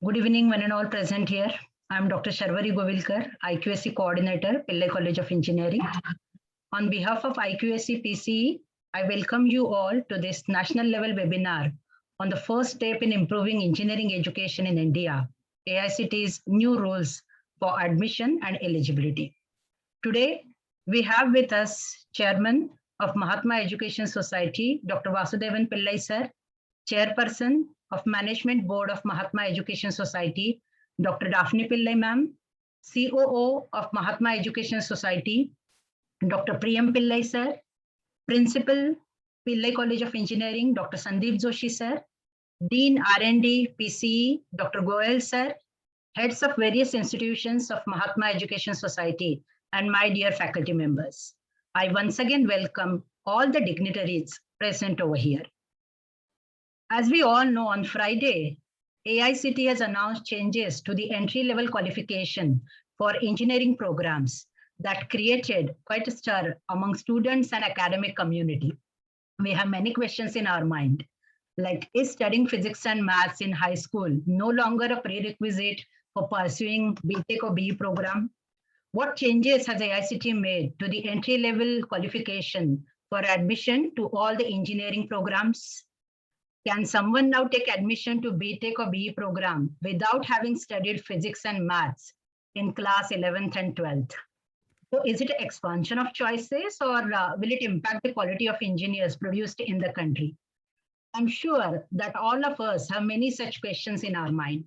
Good evening, one and all present here. I am Dr. Sharvari Govilkar, IQSC Coordinator, Pillai College of Engineering. On behalf of IQSC PCE, I welcome you all to this national level webinar on the first step in improving engineering education in India, AICTE's new rules for admission and eligibility. Today, we have with us Chairman of Mahatma Education Society, Dr. Vasudevan Pillai sir, Chairperson of Management Board of Mahatma Education Society, Dr. Daphne Pillai ma'am, COO of Mahatma Education Society, Dr. Priyam Pillai sir, Principal, Pillai College of Engineering, Dr. Sandeep Joshi sir, Dean R&D, PCE, Dr. Goel sir, heads of various institutions of Mahatma Education Society, and my dear faculty members. I once again welcome all the dignitaries present over here. As we all know, on Friday, AICTE has announced changes to the entry-level qualification for engineering programs that created quite a stir among students and academic community. We have many questions in our mind, like is studying physics and maths in high school no longer a prerequisite for pursuing BTech or BE program? What changes has AICTE made to the entry-level qualification for admission to all the engineering programs? Can someone now take admission to BTech or BE program without having studied physics and maths in class 11th and 12th? So is it an expansion of choices or will it impact the quality of engineers produced in the country? I'm sure that all of us have many such questions in our mind.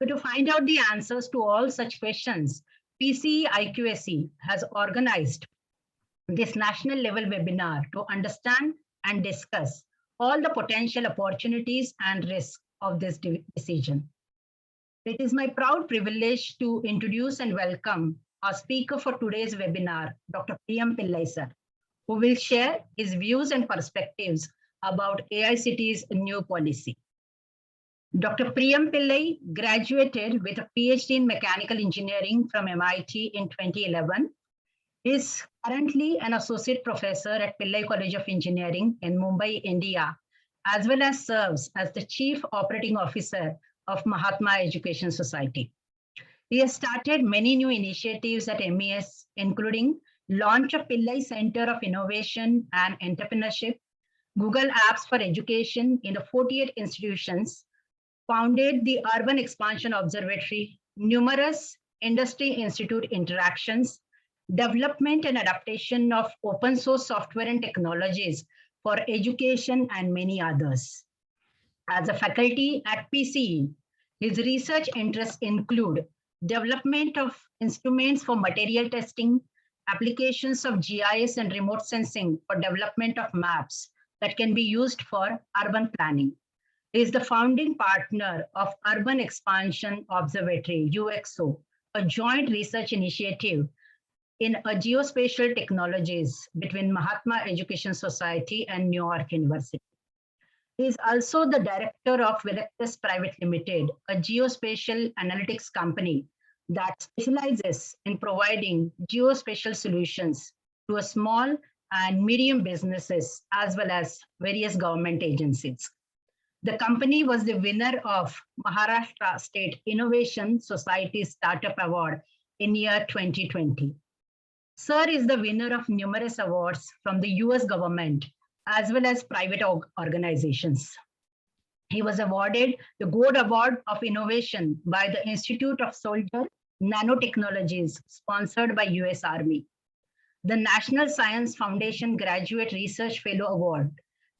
So to find out the answers to all such questions, PCE IQSC has organized this national level webinar to understand and discuss all the potential opportunities and risks of this decision. It is my proud privilege to introduce and welcome our speaker for today's webinar, Dr. Priyam Pillai sir, who will share his views and perspectives about AICTE's new policy. Dr. Priyam Pillai graduated with a PhD in mechanical engineering from MIT in 2011. He is currently an associate professor at Pillai College of Engineering in Mumbai, India, as well as serves as the Chief Operating Officer of Mahatma Education Society. He has started many new initiatives at MES, including launch of Pillai Center of Innovation and Entrepreneurship, Google Apps for Education in the 48 institutions, founded the Urban Expansion Observatory, numerous industry institute interactions, development and adaptation of open source software and technologies for education, and many others. As a faculty at PCE, his research interests include development of instruments for material testing, applications of GIS and remote sensing for development of maps that can be used for urban planning. He is the founding partner of Urban Expansion Observatory, UXO, a joint research initiative in geospatial technologies between Mahatma Education Society and New York University. He is also the director of Velectus Private Limited, a geospatial analytics company that specializes in providing geospatial solutions to small and medium businesses as well as various government agencies. The company was the winner of Maharashtra State Innovation Society Startup Award in year 2020. Sir is the winner of numerous awards from the US government as well as private organizations. He was awarded the Gold Award of Innovation by the Institute of Soldier Nanotechnologies, sponsored by US Army. The National Science Foundation Graduate Research Fellow Award,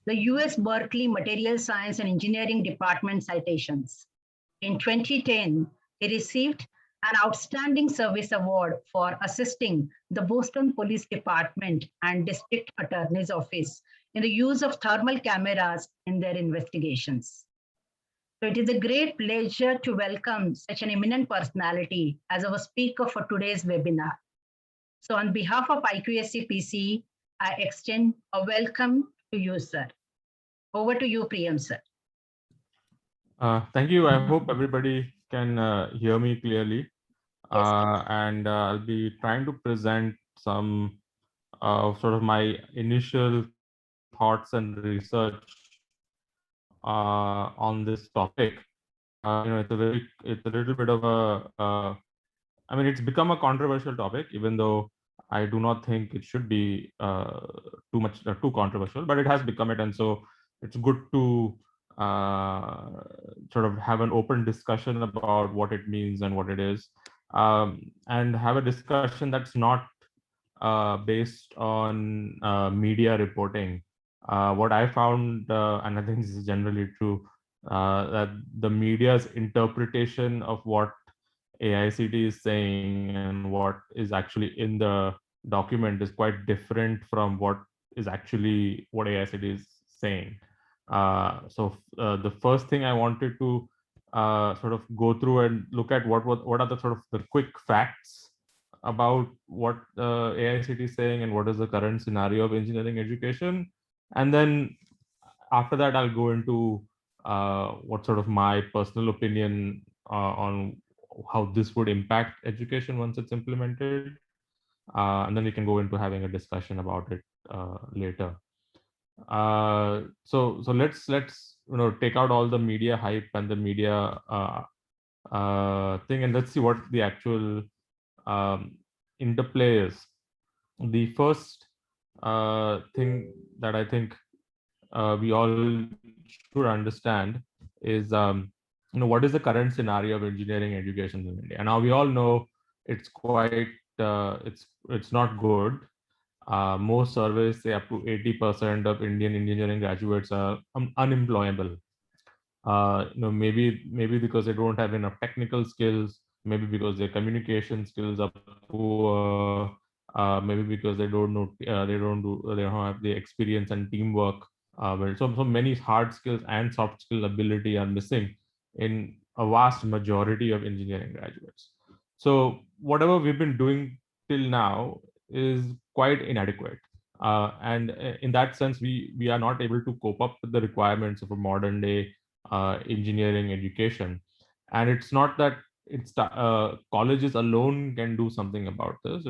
the US Berkeley Material Science and Engineering Department citations. In 2010, he received an Outstanding Service Award for assisting the Boston Police Department and District Attorney's Office in the use of thermal cameras in their investigations. So it is a great pleasure to welcome such an eminent personality as our speaker for today's webinar. So on behalf of IQSC PCE, I extend a welcome to you, sir. Over to you, Priyam, sir. Thank you. I hope everybody can hear me clearly. And I'll be trying to present some sort of my initial thoughts and research on this topic. it's a little bit of I mean, it's become a controversial topic, even though I do not think it should be too controversial, but it has become it, and so it's good to sort of have an open discussion about what it means and what it is, and have a discussion that's not based on media reporting. What I found, and I think this is generally true, that the media's interpretation of what AICT is saying and what is actually in the document is quite different from what is actually what AICT is saying. The first thing I wanted to sort of go through and look at what are the sort of the quick facts about what AICT is saying and what is the current scenario of engineering education, and then after that I'll go into what sort of my personal opinion on how this would impact education once it's implemented, and then we can go into having a discussion about it later. So let's take out all the media hype and the media thing, and let's see what the actual interplay is. The first thing that I think we all should understand is what is the current scenario of engineering education in India. Now we all know it's quite it's not good. Most surveys say up to 80% of Indian engineering graduates are unemployable. Maybe because they don't have enough technical skills, maybe because their communication skills are poor, maybe because they don't know they don't have the experience and teamwork. So many hard skills and soft skill ability are missing in a vast majority of engineering graduates. So whatever we've been doing till now is quite inadequate. And in that sense, we are not able to cope up with the requirements of a modern day engineering education. And it's not that colleges alone can do something about this.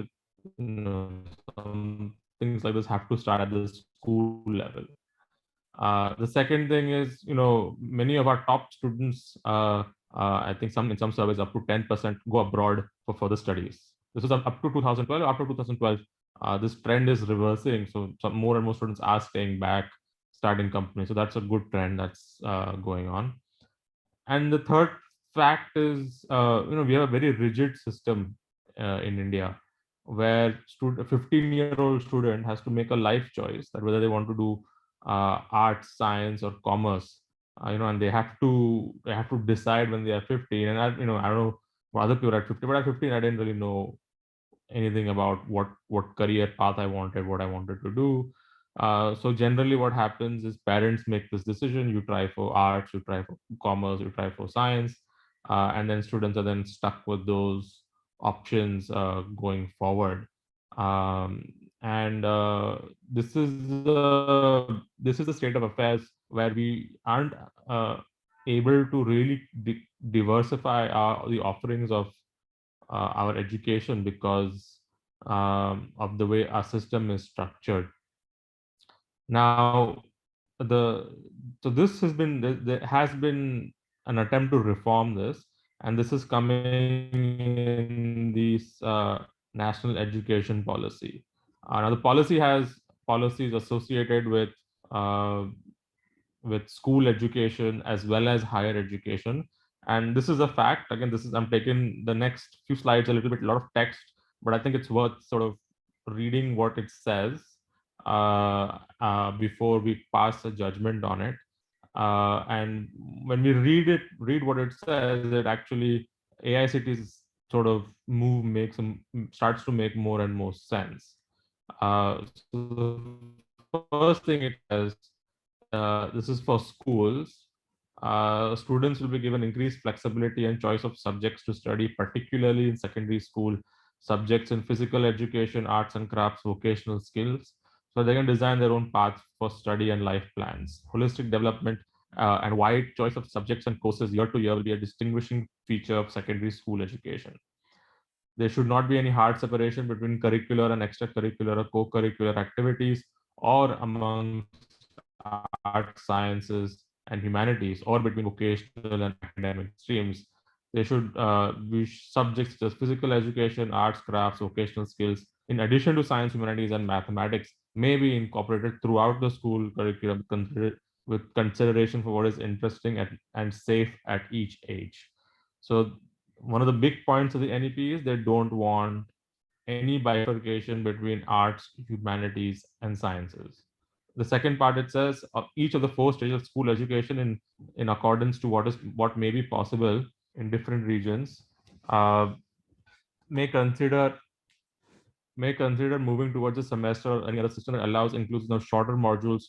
Some things like this have to start at the school level. The second thing is, many of our top students, I think in some surveys up to 10% go abroad for further studies. This is up to 2012. After 2012, this trend is reversing. So some more and more students are staying back, starting companies. So that's a good trend that's going on. And the third fact is, we have a very rigid system in India, where a 15-year-old student has to make a life choice that whether they want to do arts, science, or commerce. And they have to decide when they are 15. And I don't know for other people at 50, but at 15, I didn't really know anything about what career path I wanted, what I wanted to do. So generally what happens is parents make this decision. You try for arts, you try for commerce, you try for science, and then students are then stuck with those options going forward. And this is the state of affairs where we aren't able to really diversify the offerings of our education because of the way our system is structured. Now, this has been there has been an attempt to reform this, and this is coming in this national education policy. Now, the policy has policies associated uh, with school education as well as higher education, and this is a fact. Again, I'm taking the next few slides a lot of text, but I think it's worth sort of reading what it says before we pass a judgment on it. And when we read what it says, it actually AICT's sort of starts to make more and more sense. So the first thing it says, this is for schools. Students will be given increased flexibility and choice of subjects to study, particularly in secondary school, subjects in physical education, arts and crafts, vocational skills, so they can design their own path for study and life plans. Holistic development and wide choice of subjects and courses year to year will be a distinguishing feature of secondary school education. There should not be any hard separation between curricular and extracurricular or co-curricular activities or among arts, sciences, and humanities, or between vocational and academic streams. They should be subjects such as physical education, arts, crafts, vocational skills, in addition to science, humanities, and mathematics, may be incorporated throughout the school curriculum with consideration for what is interesting and safe at each age. So one of the big points of the NEP is they don't want any bifurcation between arts, humanities, and sciences. The second part, it says each of the four stages of school education in accordance to what may be possible in different regions uh, may consider moving towards a semester or any other system that allows inclusion of shorter modules,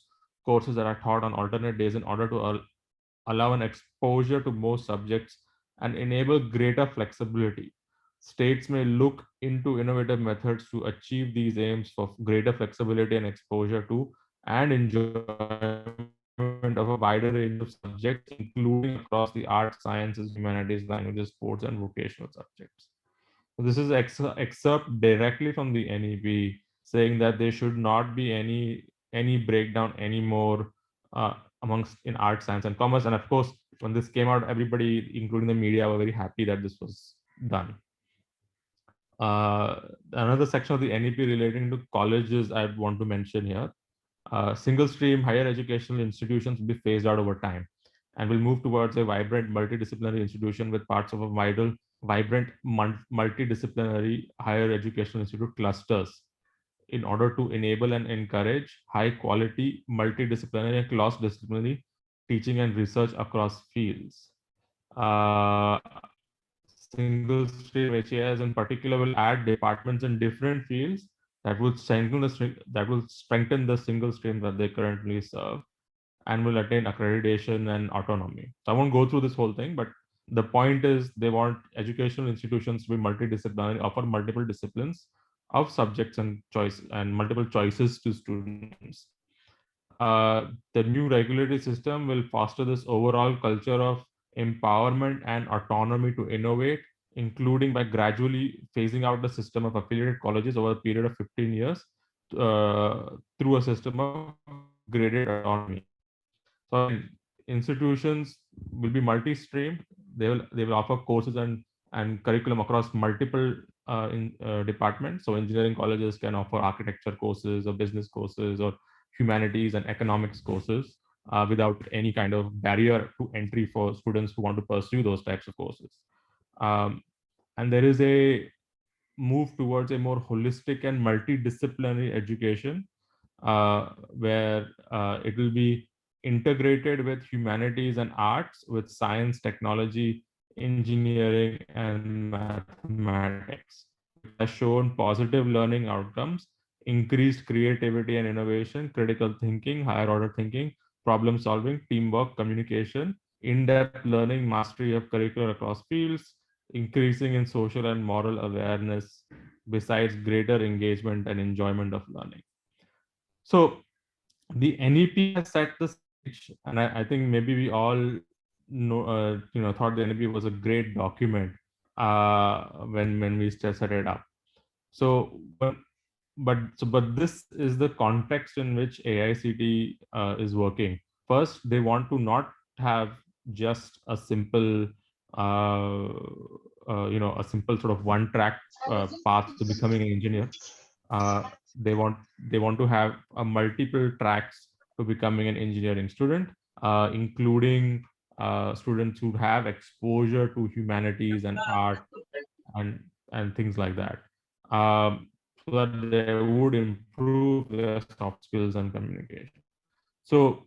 courses that are taught on alternate days in order to allow an exposure to more subjects and enable greater flexibility. States may look into innovative methods to achieve these aims for greater flexibility and exposure to and enjoyment of a wider range of subjects, including across the arts, sciences, humanities, languages, sports, and vocational subjects. This is excerpt directly from the NEP saying that there should not be any breakdown anymore amongst in art, science, and commerce. And of course, when this came out, everybody, including the media, were very happy that this was done. Another section of the NEP relating to colleges I want to mention here. Single stream higher educational institutions will be phased out over time and will move towards a vibrant multidisciplinary institution with parts of a vibrant multidisciplinary higher educational institute clusters in order to enable and encourage high quality multidisciplinary and cross-disciplinary teaching and research across fields. Single stream HAS in particular will add departments in different fields that will strengthen the single stream that they currently serve and will attain accreditation and autonomy. So I won't go through this whole thing, but the point is they want educational institutions to be multidisciplinary, offer multiple disciplines of subjects and choice and multiple choices to students. The new regulatory system will foster this overall culture of empowerment and autonomy to innovate, including by gradually phasing out the system of affiliated colleges over a period of 15 years through a system of graded autonomy. So institutions will be multi-streamed. They will offer courses and curriculum across multiple departments. So engineering colleges can offer architecture courses or business courses or humanities and economics courses without any kind of barrier to entry for students who want to pursue those types of courses. And there is a move towards a more holistic and multidisciplinary education where it will be integrated with humanities and arts, with science, technology, engineering, and mathematics, which has shown positive learning outcomes, increased creativity and innovation, critical thinking, higher order thinking, problem solving, teamwork, communication, in-depth learning, mastery of curriculum across fields, increasing in social and moral awareness, besides greater engagement and enjoyment of learning. So the NEP has set the stage, and I think maybe we all know, thought the NEP was a great document when we set it up. So, but this is the context in which AICTE is working. First, they want to not have just a simple, a simple sort of one-track path to becoming an engineer. They want to have multiple tracks to becoming an engineering student, including students who have exposure to humanities and art and things like that, so that they would improve their soft skills and communication. So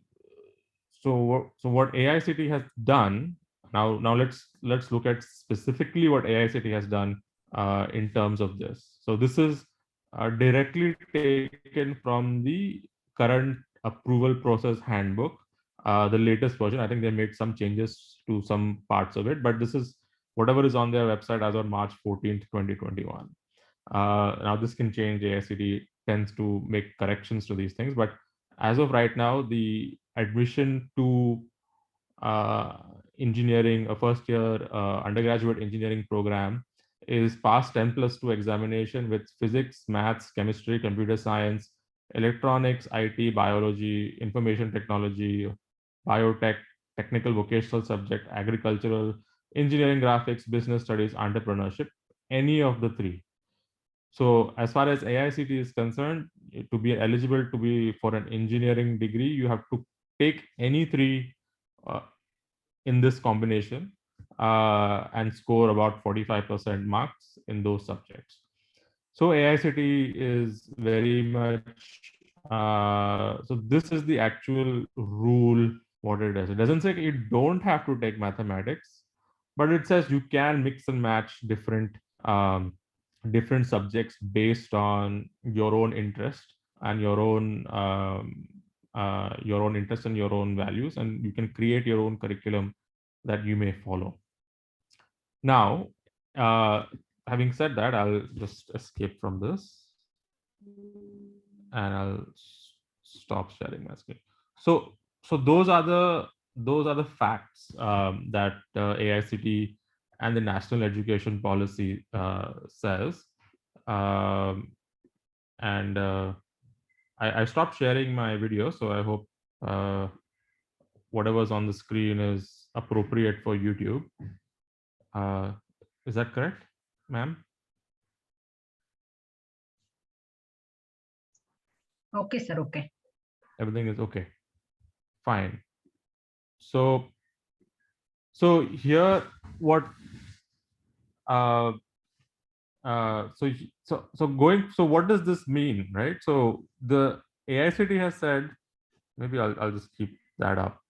what AICTE has done now, let's look at specifically what AICTE has done in terms of this. So this is directly taken from the current approval process handbook, the latest version. I think they made some changes to some parts of it, but this is whatever is on their website as on March 14th, 2021. Now this can change. AICTE tends to make corrections to these things, but as of right now, the admission to engineering, a first year undergraduate engineering program, is past 10+2 examination with physics, maths, chemistry, computer science, electronics, IT, biology, information technology, biotech, technical vocational subject, agricultural, engineering, graphics, business studies, entrepreneurship, any of the three. So as far as AICT is concerned, to be eligible to be for an engineering degree, you have to take any three in this combination and score about 45% marks in those subjects. So AICT is very much, so this is the actual rule, what it does. It doesn't say you don't have to take mathematics, but it says you can mix and match different subjects based on your own interest and your own interest and your own values, and you can create your own curriculum that you may follow. Now, having said that, I'll just escape from this and I'll stop sharing my screen. So those are the facts that AICT and the National Education Policy says. And I stopped sharing my video, so I hope whatever's on the screen is appropriate for YouTube. Is that correct, ma'am? Okay, sir. Okay. Everything is okay. Fine. So here, what so what does this mean, right? So the AICT has said, maybe I'll just keep that up.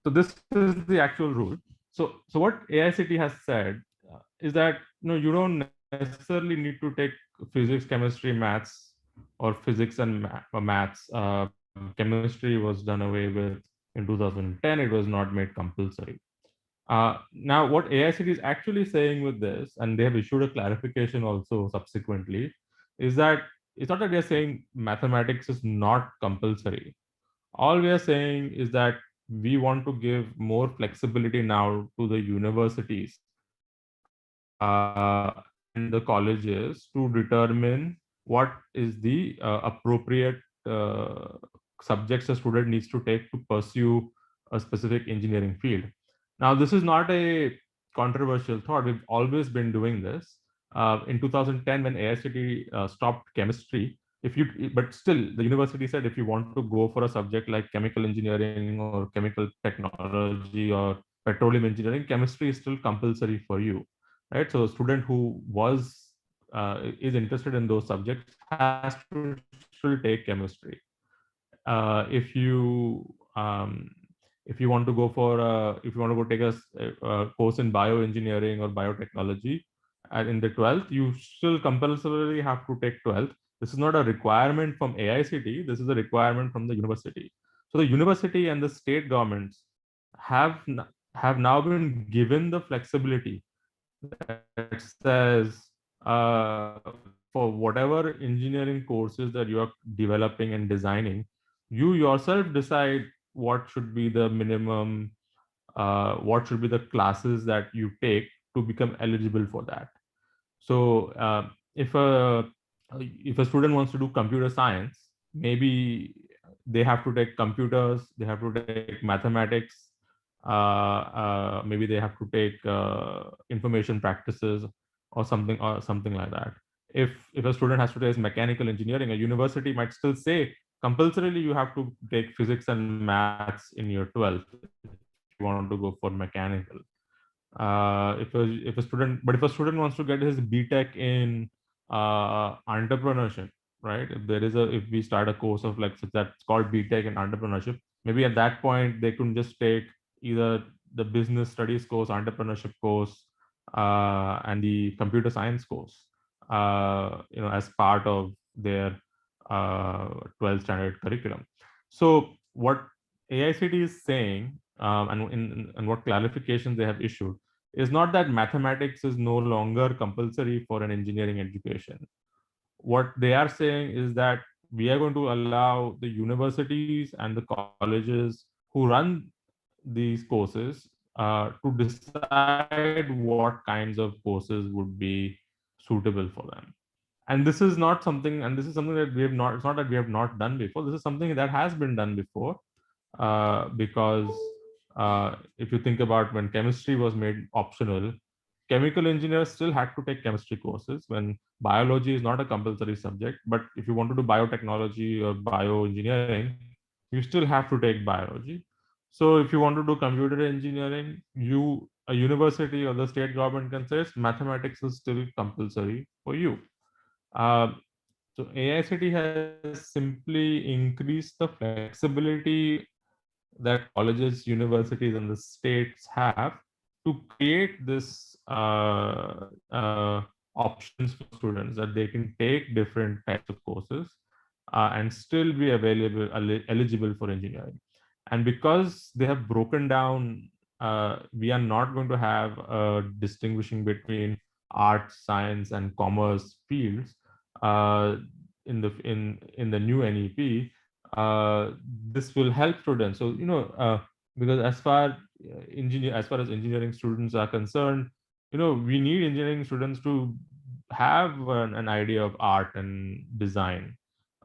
So this is the actual rule. So what AICT has said is that you don't necessarily need to take physics, chemistry, maths, or physics and maths. Chemistry was done away with in 2010. It was not made compulsory. Now, what AICT is actually saying with this, and they have issued a clarification also subsequently, is that it's not that they're saying mathematics is not compulsory. All we are saying is that we want to give more flexibility now to the universities and the colleges to determine what is the appropriate subjects a student needs to take to pursue a specific engineering field. Now, this is not a controversial thought. We've always been doing this. In 2010, when AICT stopped chemistry, but still, the university said if you want to go for a subject like chemical engineering or chemical technology or petroleum engineering, chemistry is still compulsory for you, right? So a student who is interested in those subjects has to still take chemistry. If you want to go take a course in bioengineering or biotechnology in the 12th, you still compulsorily have to take 12th. This is not a requirement from AICT. This is a requirement from the university. So the university and the state governments have now been given the flexibility that says for whatever engineering courses that you are developing and designing, you yourself decide what should be the minimum, what should be the classes that you take to become eligible for that. So if a student wants to do computer science, maybe they have to take computers, they have to take mathematics, maybe they have to take information practices or something like that. If a student has to take mechanical engineering, a university might still say compulsorily you have to take physics and maths in your 12th if you want to go for mechanical. If a student wants to get his BTech in entrepreneurship, right? If we start a course of like that's called BTech in entrepreneurship, maybe at that point they can just take either the business studies course, entrepreneurship course, and the computer science course, as part of their 12th standard curriculum. So what AICT is saying, and what clarifications they have issued, is not that mathematics is no longer compulsory for an engineering education. What they are saying is that we are going to allow the universities and the colleges who run these courses to decide what kinds of courses would be suitable for them. And this is not something, and this is something that we have not, it's not that we have not done before. This is something that has been done before, because if you think about when chemistry was made optional, chemical engineers still had to take chemistry courses when biology is not a compulsory subject. But if you want to do biotechnology or bioengineering, you still have to take biology. So if you want to do computer engineering, a university or the state government can say mathematics is still compulsory for you. So AICTE has simply increased the flexibility that colleges, universities, and the states have to create this options for students that they can take different types of courses and still be eligible for engineering. And because they have broken down, we are not going to have a distinguishing between arts, science, and commerce fields in the new NEP. This will help students. So because as far as engineering students are concerned, we need engineering students to have an idea of art and design.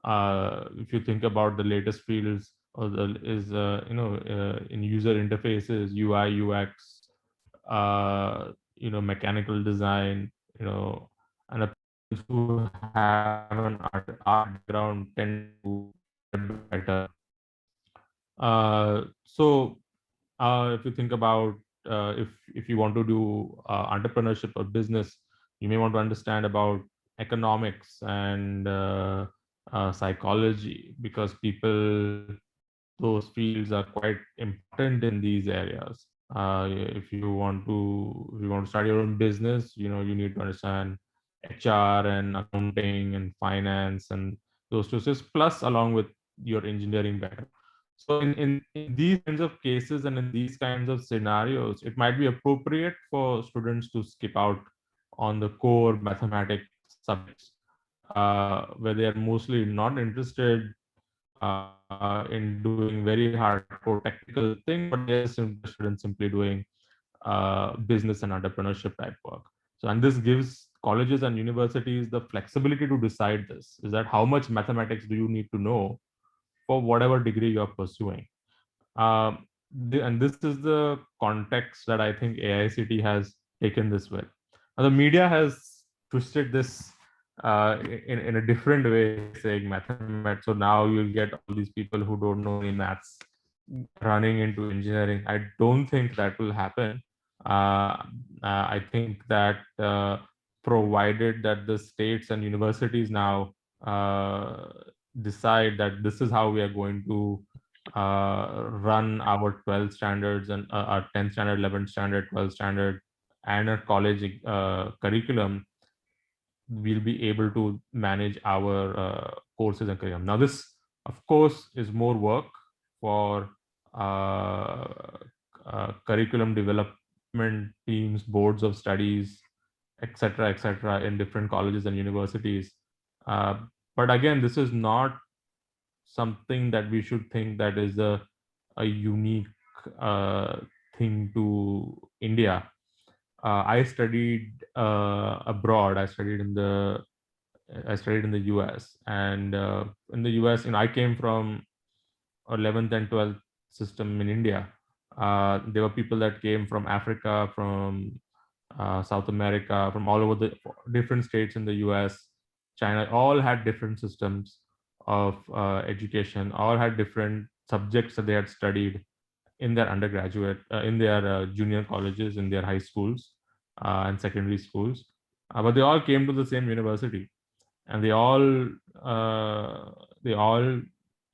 If you think about the latest fields, or in user interfaces, UI, UX, mechanical design, and a who have an art background tend to get better. So if you think about if you want to do entrepreneurship or business, you may want to understand about economics and psychology, because those fields are quite important in these areas. If you want to start your own business, you need to understand HR and accounting and finance and those two things, plus along with your engineering background. So in these kinds of cases and in these kinds of scenarios, it might be appropriate for students to skip out on the core mathematics subjects, where they are mostly not interested in doing very hardcore technical thing, but they're interested in simply doing business and entrepreneurship type work. So, and this gives colleges and universities the flexibility to decide this, is that how much mathematics do you need to know for whatever degree you're pursuing. And this is the context that I think AICTE has taken this with. Now, the media has twisted this in a different way, saying mathematics. So now you'll get all these people who don't know any maths running into engineering. I don't think that will happen. I think that provided that the states and universities now decide that this is how we are going to run our 12 standards and our 10th standard, 11th standard, 12th standard, and a college curriculum, we'll be able to manage our courses and curriculum. Now, this, of course, is more work for curriculum development teams, boards of studies, etc., in different colleges and universities. But again, this is not something that we should think that is a unique thing to India. I studied abroad. I studied in the US, and in the US, I came from 11th and 12th system in India. There were people that came from Africa, from South America, from all over the different states in the US, China. All had different systems of education. All had different subjects that they had studied in their undergraduate, in their junior colleges, in their high schools and secondary schools. But they all came to the same university, and they all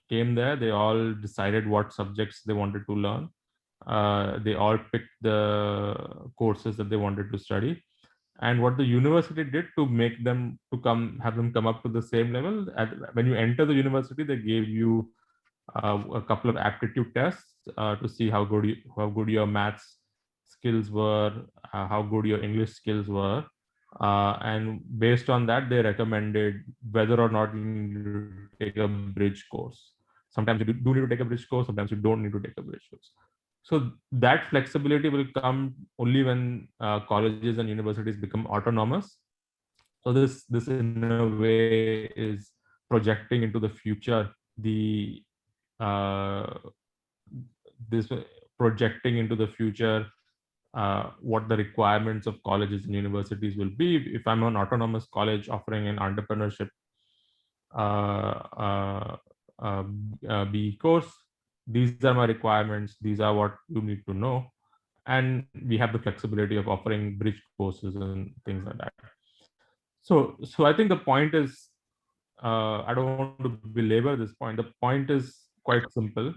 came there. They all decided what subjects they wanted to learn. They all picked the courses that they wanted to study, and what the university did to make them have them come up to the same level. When you enter the university, they gave you a couple of aptitude tests to see how good your maths skills were, how good your English skills were, and based on that, they recommended whether or not you need to take a bridge course. Sometimes you do need to take a bridge course. Sometimes you don't need to take a bridge course. So that flexibility will come only when colleges and universities become autonomous, So this in a way is projecting into the future the this projecting into the future what the requirements of colleges and universities will be. If I'm an autonomous college offering an entrepreneurship uh, uh, BE course, these are my requirements, these are what you need to know, and we have the flexibility of offering bridge courses and things like that. So I think the point is, I don't want to belabor this point. The point is quite simple.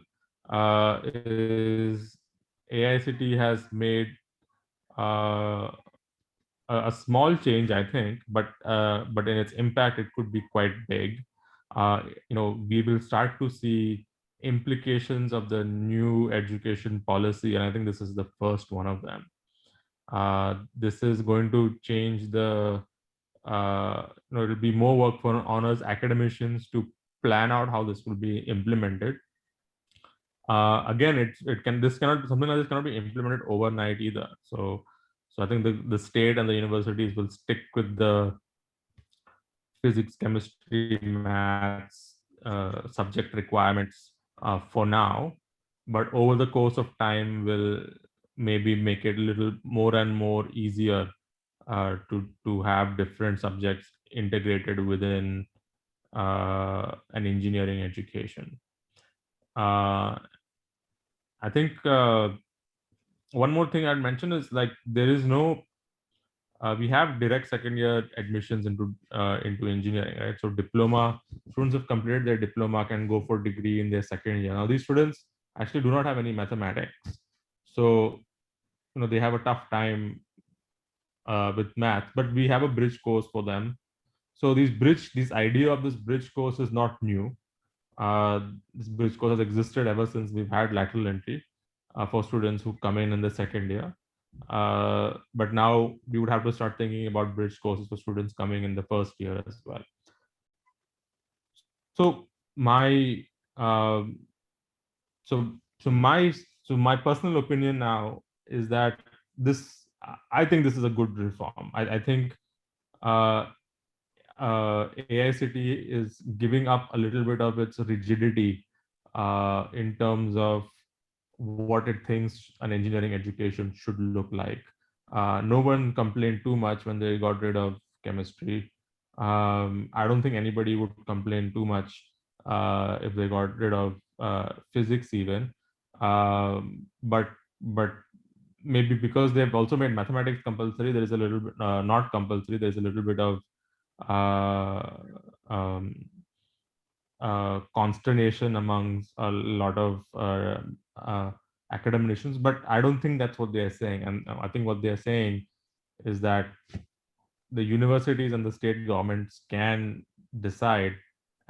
Is AICT has made uh, a small change, I think, but in its impact, it could be quite big. We will start to see implications of the new education policy, and I think this is the first one of them. This is going to change the it'll be more work for honors academicians to plan out how this will be implemented. Again, this cannot be something like this cannot be implemented overnight either. So I think the state and the universities will stick with the physics, chemistry, maths subject requirements for now, but over the course of time will maybe make it a little more and more easier to have different subjects integrated within an engineering education. I think one more thing I'd mention is like there is no we have direct second year admissions into engineering, right? So diploma students have completed their diploma can go for degree in their second year. Now these students actually do not have any mathematics, so they have a tough time with math, but we have a bridge course for them. So this idea of this bridge course is not new. This bridge course has existed ever since we've had lateral entry for students who come in the second year. But now we would have to start thinking about bridge courses for students coming in the first year as well. So my my personal opinion now is that I think this is a good reform. I think AICT is giving up a little bit of its rigidity in terms of what it thinks an engineering education should look like. No one complained too much when they got rid of chemistry. I don't think anybody would complain too much if they got rid of physics even. But maybe because they've also made mathematics compulsory, there is a little bit not compulsory. There's a little bit of consternation amongst a lot of academicians, but I don't think that's what they're saying. And I think what they're saying is that the universities and the state governments can decide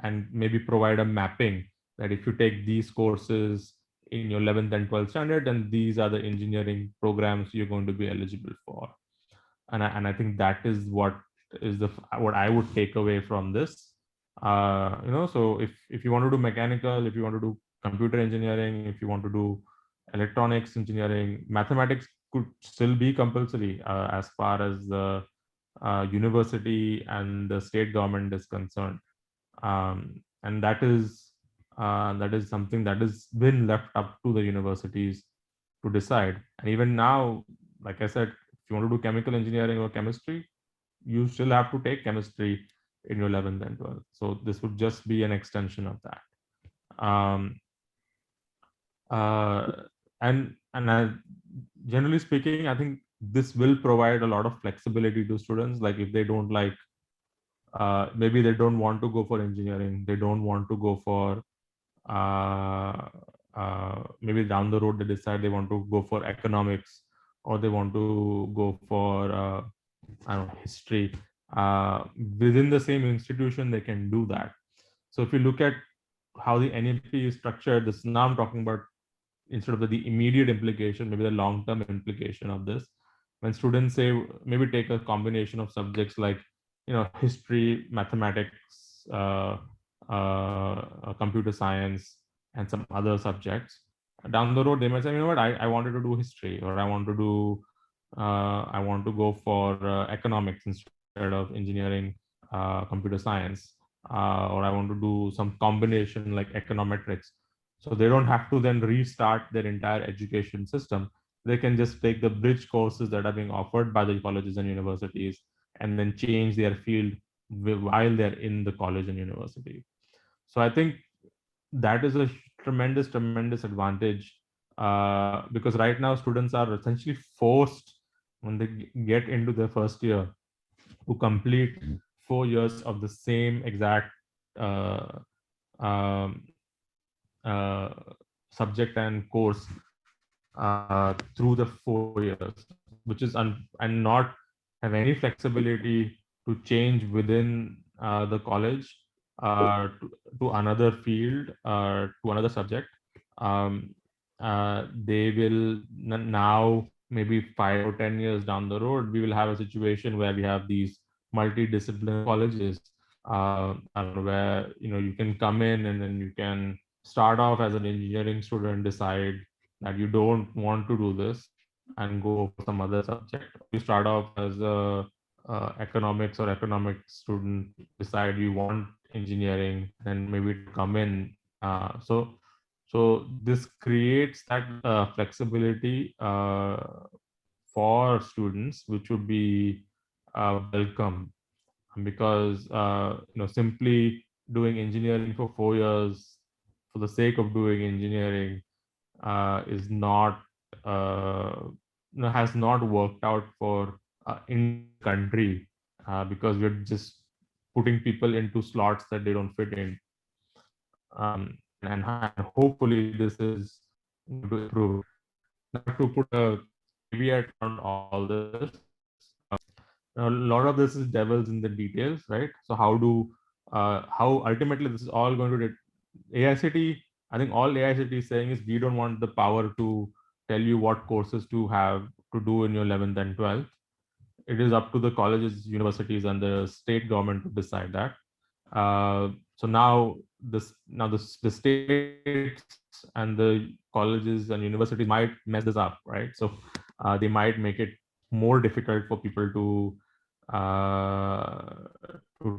and maybe provide a mapping that if you take these courses in your 11th and 12th standard, then these are the engineering programs you're going to be eligible for. And I think that is what I would take away from this. So if you want to do mechanical, if you want to do computer engineering, if you want to do electronics engineering, mathematics could still be compulsory as far as the university and the state government is concerned, and that is something that has been left up to the universities to decide. And even now, like I said, if you want to do chemical engineering or chemistry, you still have to take chemistry in your 11th and 12th. So this would just be an extension of that. And generally speaking, I think this will provide a lot of flexibility to students. Like if they don't like, maybe they don't want to go for engineering, they don't want to go for, maybe down the road they decide they want to go for economics, or they want to go for, I don't know, history. Within the same institution, they can do that. So if you look at how the NEP is structured, this now I'm talking about instead of the immediate implication, maybe the long-term implication of this. When students say, maybe take a combination of subjects like, history, mathematics, computer science, and some other subjects. Down the road, they might say, you know what, I wanted to do history, or I want to go for economics instead instead of engineering, computer science, or I want to do some combination like econometrics. So they don't have to then restart their entire education system. They can just take the bridge courses that are being offered by the colleges and universities and then change their field while they're in the college and university. So I think that is a tremendous advantage, because right now students are essentially forced when they get into their first year to complete 4 years of the same exact uh, um, uh, subject and course through the 4 years, which is and not have any flexibility to change within the college to another field, to another subject. Um, they will now, maybe 5 or 10 years down the road, we will have a situation where we have these multidisciplinary colleges, where you can come in and then you can start off as an engineering student, decide that you don't want to do this and go for some other subject. You start off as a economics or economics student, decide you want engineering, then maybe to come in. So this creates that flexibility for students, which would be welcome, because simply doing engineering for 4 years for the sake of doing engineering is not has not worked out for in country, because we're just putting people into slots that they don't fit in, and hopefully this is going to improve. Now, to put a caveat on all this, a lot of this is devils in the details, right? So how ultimately this is all going to AICTE, I think all AICTE is saying is we don't want the power to tell you what courses to have to do in your 11th and 12th. It is up to the colleges, universities, and the state government to decide that. So now the states and the colleges and universities might mess this up, right? So they might make it more difficult for people to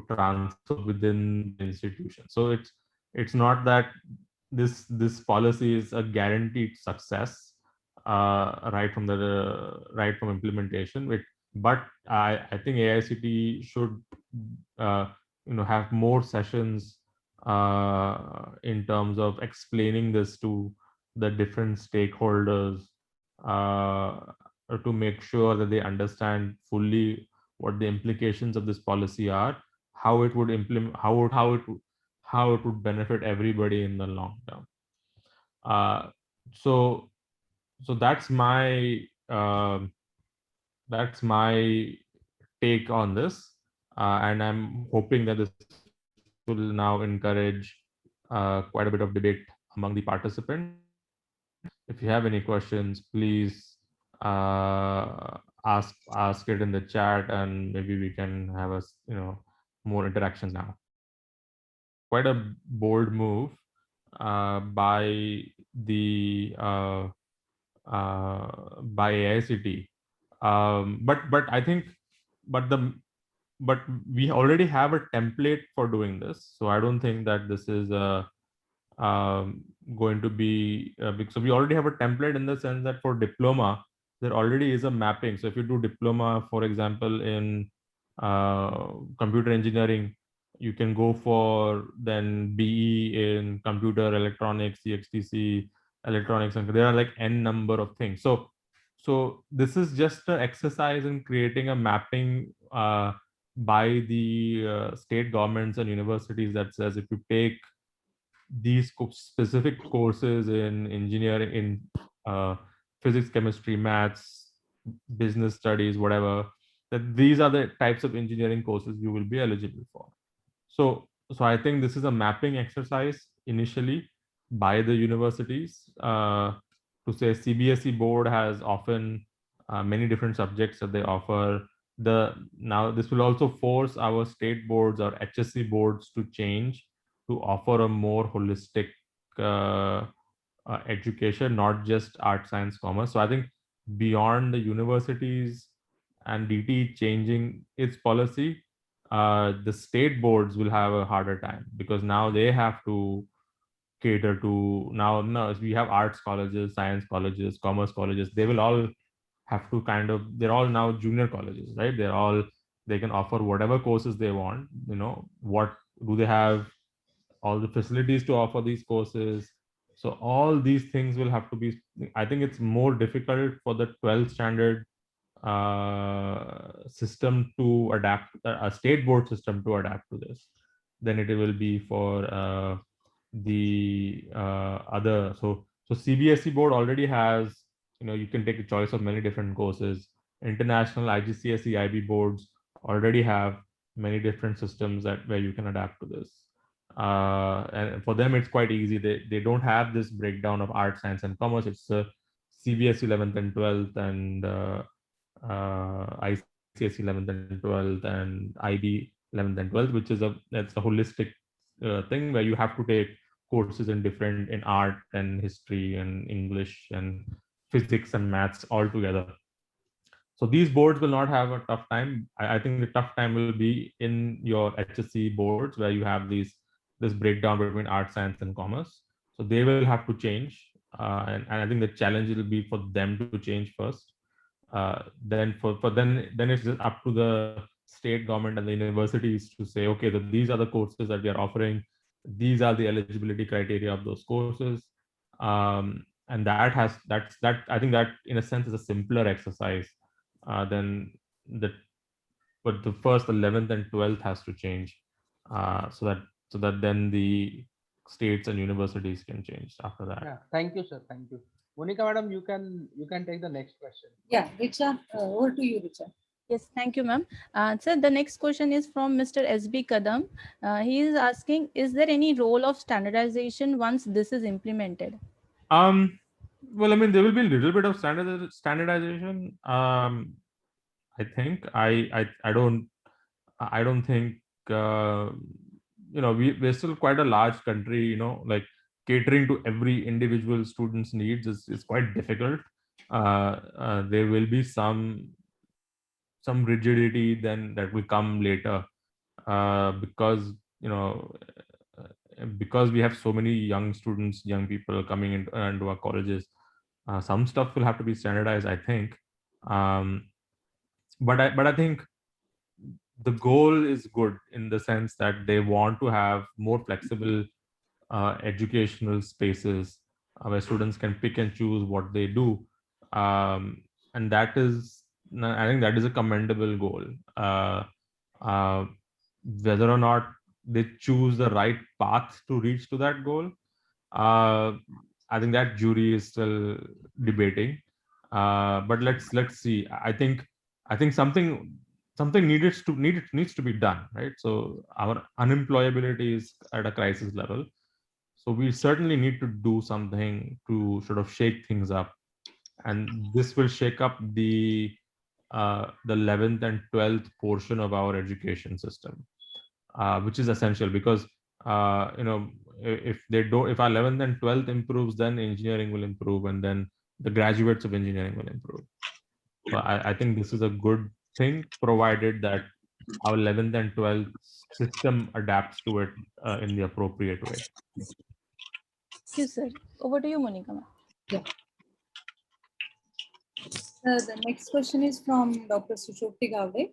transfer within the institution. So it's not that this policy is a guaranteed success right from implementation. But I think AICTE should have more sessions in terms of explaining this to the different stakeholders, to make sure that they understand fully what the implications of this policy are, how it would implement, how it would benefit everybody in the long term. So that's my take on this, and I'm hoping that this will now encourage quite a bit of debate among the participants. If you have any questions, please ask it in the chat, and maybe we can have more interactions now. Quite a bold move by the by AICTE, but I think but we already have a template for doing this, so I don't think that this is going to be big. So we already have a template in the sense that for diploma there already is a mapping. So if you do diploma, for example, in computer engineering, you can go for then BE in computer electronics, CXTC electronics, and there are like n number of things. So this is just an exercise in creating a mapping by the state governments and universities that says if you take these specific courses in engineering, in physics, chemistry, maths, business studies, whatever, that these are the types of engineering courses you will be eligible for. So I think this is a mapping exercise initially by the universities, to say CBSE board has often many different subjects that they offer. Now this will also force our state boards or HSC boards to change, to offer a more holistic education, not just art, science, commerce. So I think beyond the universities and DT changing its policy, the state boards will have a harder time, because now they have to cater to, now we have arts colleges, science colleges, commerce colleges. They will all have to kind of, they're all now junior colleges, right? They can offer whatever courses they want. What do they have, all the facilities to offer these courses? So all these things will have to be, I think it's more difficult for the 12th standard system to adapt, a state board system to adapt to this, than it will be for the other. So CBSE board already has, you can take a choice of many different courses. International IGCSE IB boards already have many different systems where you can adapt to this. And for them, it's quite easy. They don't have this breakdown of art, science, and commerce. It's CBSE 11th and 12th, and ICSE 11th and 12th, and IB 11th and 12th, which is that's a holistic thing where you have to take courses in art and history and English and physics and maths all together. So these boards will not have a tough time. I think the tough time will be in your HSC boards, where you have this breakdown between art, science, and commerce. So they will have to change, and I think the challenge will be for them to change first. Then then it's just up to the state government and the universities to say, okay, these are the courses that we are offering. These are the eligibility criteria of those courses, and that I think that in a sense is a simpler exercise than the, but the first 11th and 12th has to change, so that then the states and universities can change after that. Yeah, thank you, sir. Thank you. Monica, madam, you can take the next question. Yeah, Richa, over to you, Richa. Yes, thank you, ma'am. Sir, the next question is from Mr. SB Kadam. He is asking, is there any role of standardization once this is implemented? Well, I mean, there will be a little bit of standardization. I think I don't think we're still quite a large country. Like catering to every individual student's needs is quite difficult. There will be some rigidity then that will come later, because because we have so many young students, young people coming into our colleges. Some stuff will have to be standardized, I think. But I think the goal is good in the sense that they want to have more flexible educational spaces where students can pick and choose what they do, and I think that is a commendable goal. Whether or not they choose the right path to reach to that goal, I think that jury is still debating. But let's see. I think something needs to be done, right? So our unemployability is at a crisis level. So we certainly need to do something to sort of shake things up, and this will shake up the 11th and 12th portion of our education system, which is essential, because if our 11th and 12th improves, then engineering will improve, and then the graduates of engineering will improve. So I think this is a good thing, provided that our 11th and 12th system adapts to it in the appropriate way. Thank you, sir. Over to you, Monica. Yeah. The next question is from Dr. Sushopti Gavde.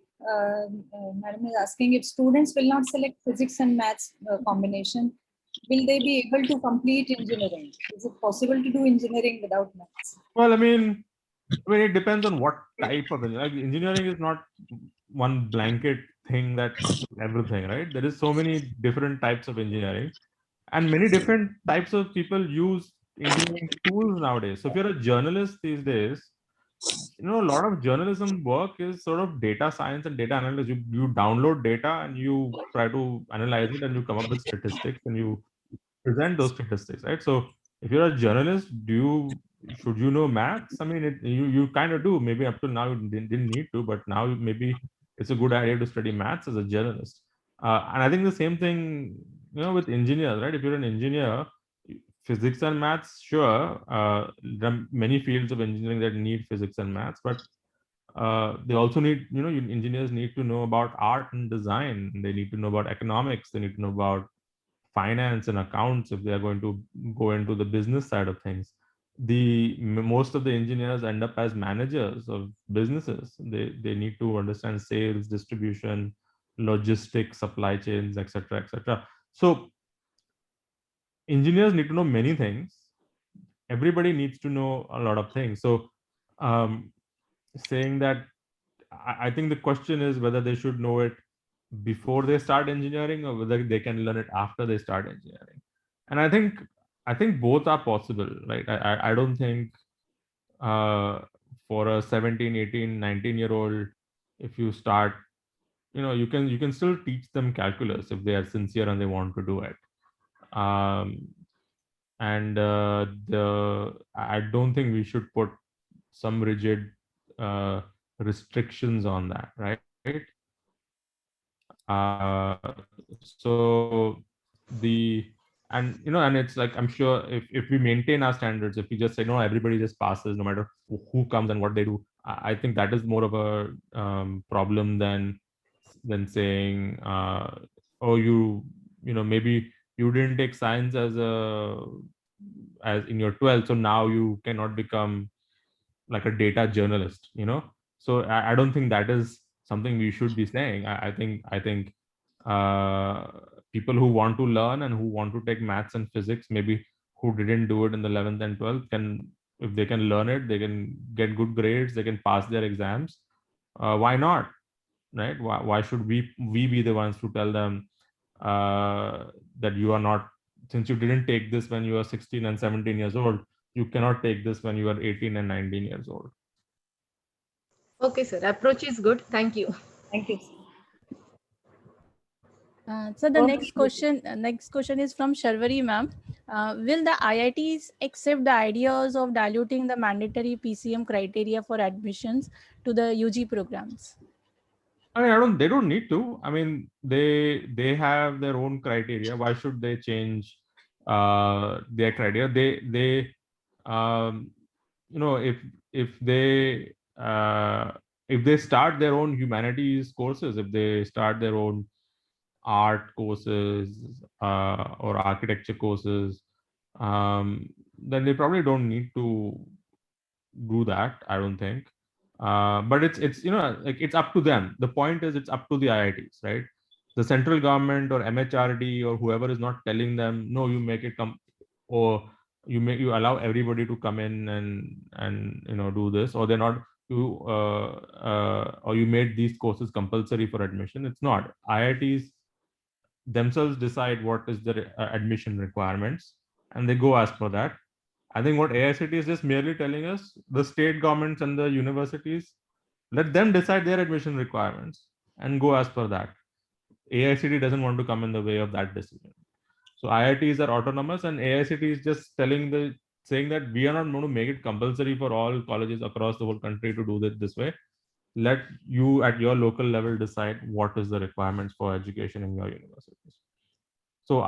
Madam is asking, if students will not select physics and maths combination, will they be able to complete engineering? Is it possible to do engineering without maths? Well, I mean, it depends on what type of engineering. Engineering is not one blanket thing that's everything, right? There is so many different types of engineering, and many different types of people use engineering tools nowadays. So if you're a journalist these days, a lot of journalism work is sort of data science and data analysis. You download data and you try to analyze it, and you come up with statistics and you present those statistics, right? So if you're a journalist, should you know maths? I mean, you kind of do. Maybe up till now you didn't need to, but now maybe it's a good idea to study maths as a journalist. And I think the same thing, with engineers, right? If you're an engineer, physics and maths, sure. There are many fields of engineering that need physics and maths, but they also need, engineers need to know about art and design. They need to know about economics. They need to know about finance and accounts if they are going to go into the business side of things. Most of the engineers end up as managers of businesses. They need to understand sales, distribution, logistics, supply chains, etc., etc. So engineers need to know many things. Everybody needs to know a lot of things. So saying that, I think the question is whether they should know it before they start engineering or whether they can learn it after they start engineering. And I think both are possible, right? I don't think for a 17, 18, 19-year-old, if you start, you can still teach them calculus if they are sincere and they want to do it. And I don't think we should put some rigid restrictions on that, right? So and it's like, I'm sure if we maintain our standards, if we just say no, everybody just passes no matter who comes and what they do, I think that is more of a problem than saying oh, maybe you didn't take science as in your 12th, so now you cannot become like a data journalist, so I don't think that is something we should be saying. I think people who want to learn and who want to take maths and physics, maybe who didn't do it in the 11th and 12th, can, if they can learn it, they can get good grades, they can pass their exams. Why not, right? Why should we be the ones to tell them that you are not, since you didn't take this when you were 16 and 17 years old, you cannot take this when you are 18 and 19 years old. Okay, sir. Approach is good. Thank you. Thank you. So the Go next question is from Sharvari ma'am. Will the IITs accept the ideas of diluting the mandatory PCM criteria for admissions to the UG programs? I mean, they don't need to. I mean, they have their own criteria. Why should they change their criteria? They if they start their own humanities courses, if they start their own art courses or architecture courses, then they probably don't need to do that, I don't think. But it's like, it's up to them. The point is, it's up to the IITs, right? The central government or MHRD or whoever is not telling them, no, you make it come, or you allow everybody to come in and do this, or they're not, or you made these courses compulsory for admission. It's not. IITs themselves decide what is the admission requirements, and they go as per that. I think what AICTE is just merely telling us, the state governments and the universities, let them decide their admission requirements and go as per that. AICTE doesn't want to come in the way of that decision. So IITs are autonomous, and AICTE is just saying that we are not going to make it compulsory for all colleges across the whole country to do it this way. Let you at your local level decide what is the requirements for education in your universities. So,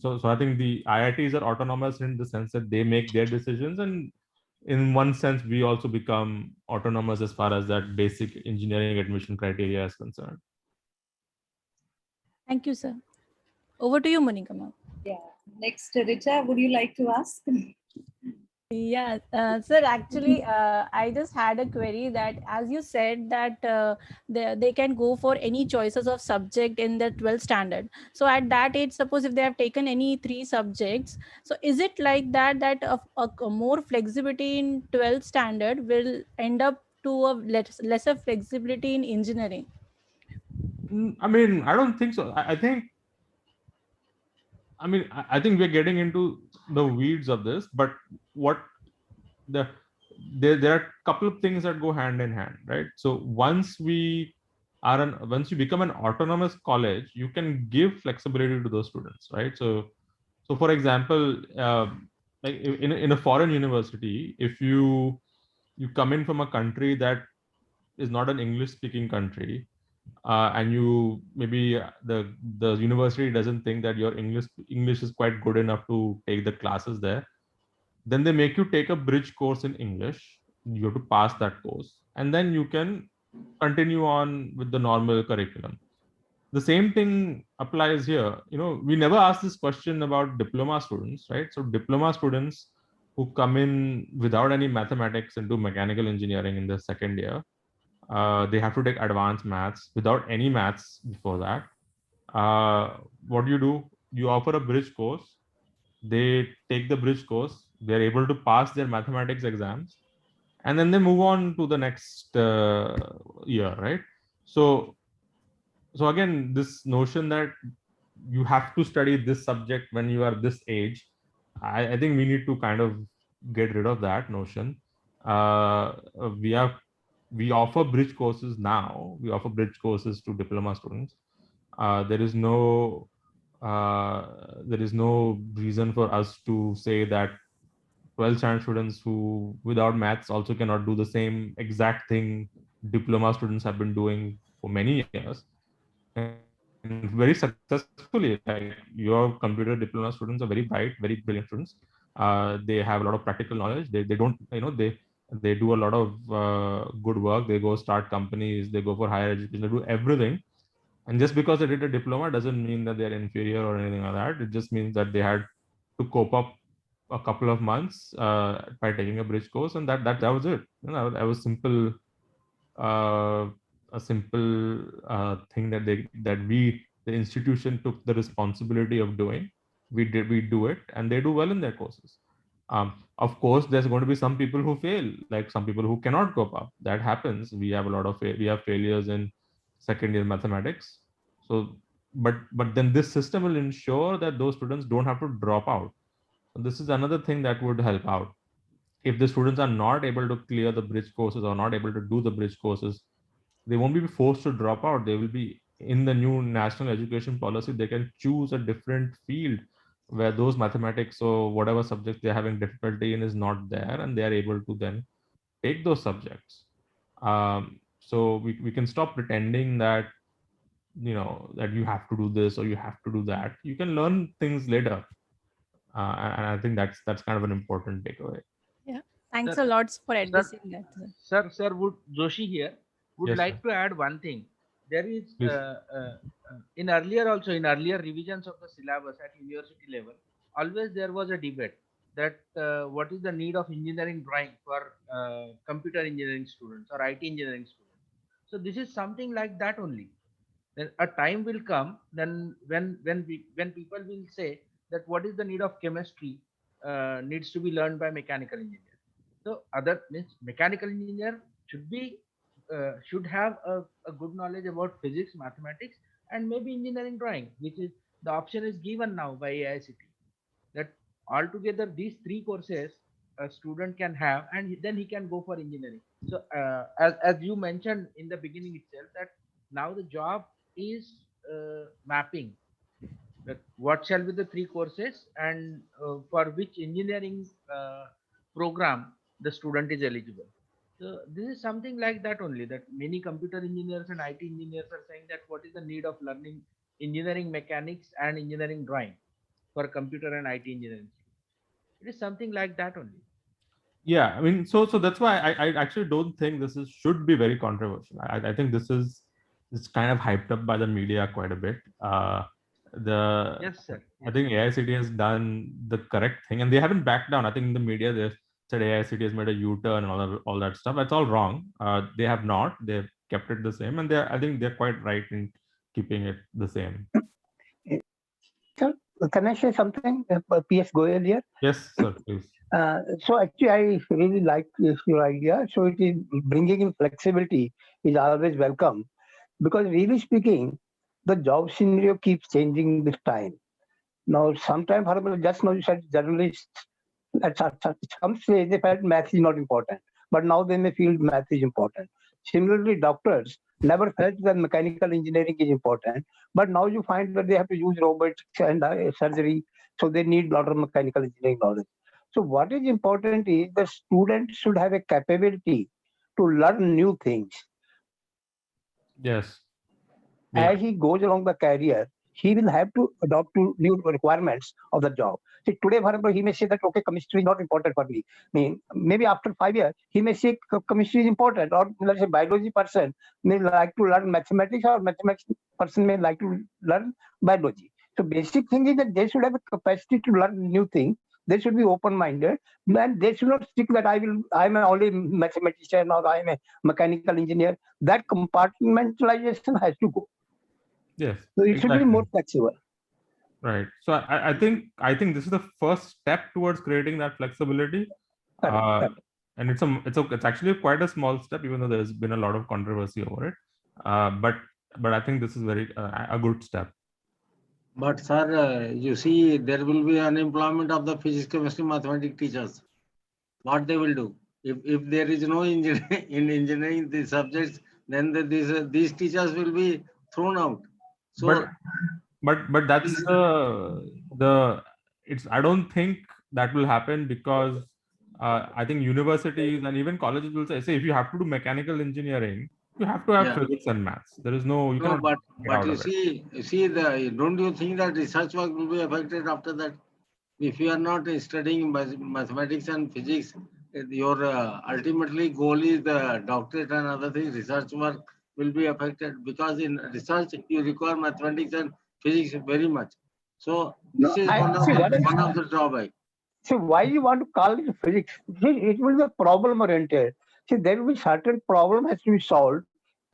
so I think the IITs are autonomous in the sense that they make their decisions, and in one sense, we also become autonomous as far as that basic engineering admission criteria is concerned. Thank you, sir. Over to you, Monica ma'am. Yeah. Next, Richa, would you like to ask? Yeah, sir, actually, I just had a query that, as you said, that they can go for any choices of subject in the 12th standard. So at that age, suppose if they have taken any 3 subjects, so is it like that a more flexibility in 12th standard will end up to a lesser flexibility in engineering? I mean, I don't think so. I think we're getting into the weeds of this, but there are a couple of things that go hand in hand, right? So once you become an autonomous college, you can give flexibility to those students, right? So for example, like in a foreign university, if you come in from a country that is not an English speaking country, and you maybe the university doesn't think that your English is quite good enough to take the classes there, then they make you take a bridge course in English. You have to pass that course. and then you can continue on with the normal curriculum. The same thing applies here. We never ask this question about diploma students, right? So diploma students who come in without any mathematics into mechanical engineering in the second year, they have to take advanced maths without any maths before that. What do? You offer a bridge course. They take the bridge course. They're able to pass their mathematics exams, and then they move on to the next year, right? So again, this notion that you have to study this subject when you are this age, I think we need to kind of get rid of that notion. We offer bridge courses now. We offer bridge courses to diploma students. There is no reason for us to say that 12th standard students who without maths also cannot do the same exact thing diploma students have been doing for many years, and very successfully. Like, your computer diploma students are very bright, very brilliant students. They have a lot of practical knowledge. They don't, they do a lot of good work. They go start companies, they go for higher education, they do everything. And just because they did a diploma doesn't mean that they're inferior or anything like that. It just means that they had to cope up a couple of months by taking a bridge course, and that was it. That was simple. A simple thing that the institution took the responsibility of doing. We do it, and they do well in their courses. Of course, there's going to be some people who fail, like some people who cannot cope up. That happens. We have failures in second year mathematics. So, but then this system will ensure that those students don't have to drop out. So this is another thing that would help out. If the students are not able to clear the bridge courses or not able to do the bridge courses, they won't be forced to drop out. They will be in the new national education policy. They can choose a different field where those mathematics or whatever subjects they're having difficulty in is not there, and they are able to then take those subjects. So we can stop pretending that that you have to do this or you have to do that. You can learn things later, and I think that's kind of an important takeaway. Yeah, thanks Sir, a lot for addressing that. Sir, would Joshi here would Yes, like sir. to add one thing. There is Please. in earlier revisions of the syllabus at university level, always there was a debate that what is the need of engineering drawing for computer engineering students or IT engineering students. So this is something like that only. Then a time will come then when people will say that what is the need of chemistry needs to be learned by mechanical engineer. So other means mechanical engineer should have a good knowledge about physics, mathematics, and maybe engineering drawing, which is the option is given now by AICT. That altogether these three courses a student can have, and then he can go for engineering. So as you mentioned in the beginning itself, that now the job is mapping that what shall be the three courses and for which engineering program the student is eligible. So this is something like that only, that many computer engineers and IT engineers are saying that what is the need of learning engineering mechanics and engineering drawing for computer and IT engineering. It is something like that only. Yeah, I mean, so that's why I actually don't think this should be very controversial. I think it's kind of hyped up by the media quite a bit. Yes, sir. I think AICT has done the correct thing, and they haven't backed down. I think in the media they've said AICT has made a U-turn and all that stuff. That's all wrong. They have not. They've kept it the same, and I think they're quite right in keeping it the same. Sir, can I say something? PS Goyal here. Yes, sir, please. So actually, I really like your idea. So it is bringing in flexibility is always welcome, because really speaking, the job scenario keeps changing with time. Now, sometimes, just now you said journalists at some stage they felt math is not important, but now they may feel math is important. Similarly, doctors never felt that mechanical engineering is important, but now you find that they have to use robotics and surgery, so they need a lot of mechanical engineering knowledge. So what is important is the student should have a capability to learn new things. Yes. As he goes along the career, he will have to adopt to new requirements of the job. See, today, for example, he may say that, okay, chemistry is not important for me. I mean, maybe after 5 years, he may say chemistry is important, or let's say biology person may like to learn mathematics, or mathematics person may like to learn biology. So basic thing is that they should have a capacity to learn new things. They should be open-minded, and they should not stick that I'm only mathematician or I'm a mechanical engineer. That compartmentalization has to go. Yes. So it should be exactly. more flexible. Right. So I think this is the first step towards creating that flexibility. Correct. And it's actually quite a small step, even though there's been a lot of controversy over it. But I think this is very a good step. But sir, you see, there will be unemployment of the physics, chemistry, mathematics teachers. What they will do? If there is no engineering in engineering these subjects, then these teachers will be thrown out. So But that's the it's I don't think that will happen, because I think universities and even colleges will say if you have to do mechanical engineering, you have to have Yeah. physics and maths. There is no, you no, cannot get out but you of it. see don't you think that research work will be affected after that? If you are not studying mathematics and physics, your ultimately goal is the doctorate and other things. Research work will be affected, because in research you require mathematics and physics very much. So this is one of the drawbacks. So why you want to call it physics? It will be problem oriented. See, there will be certain problem has to be solved,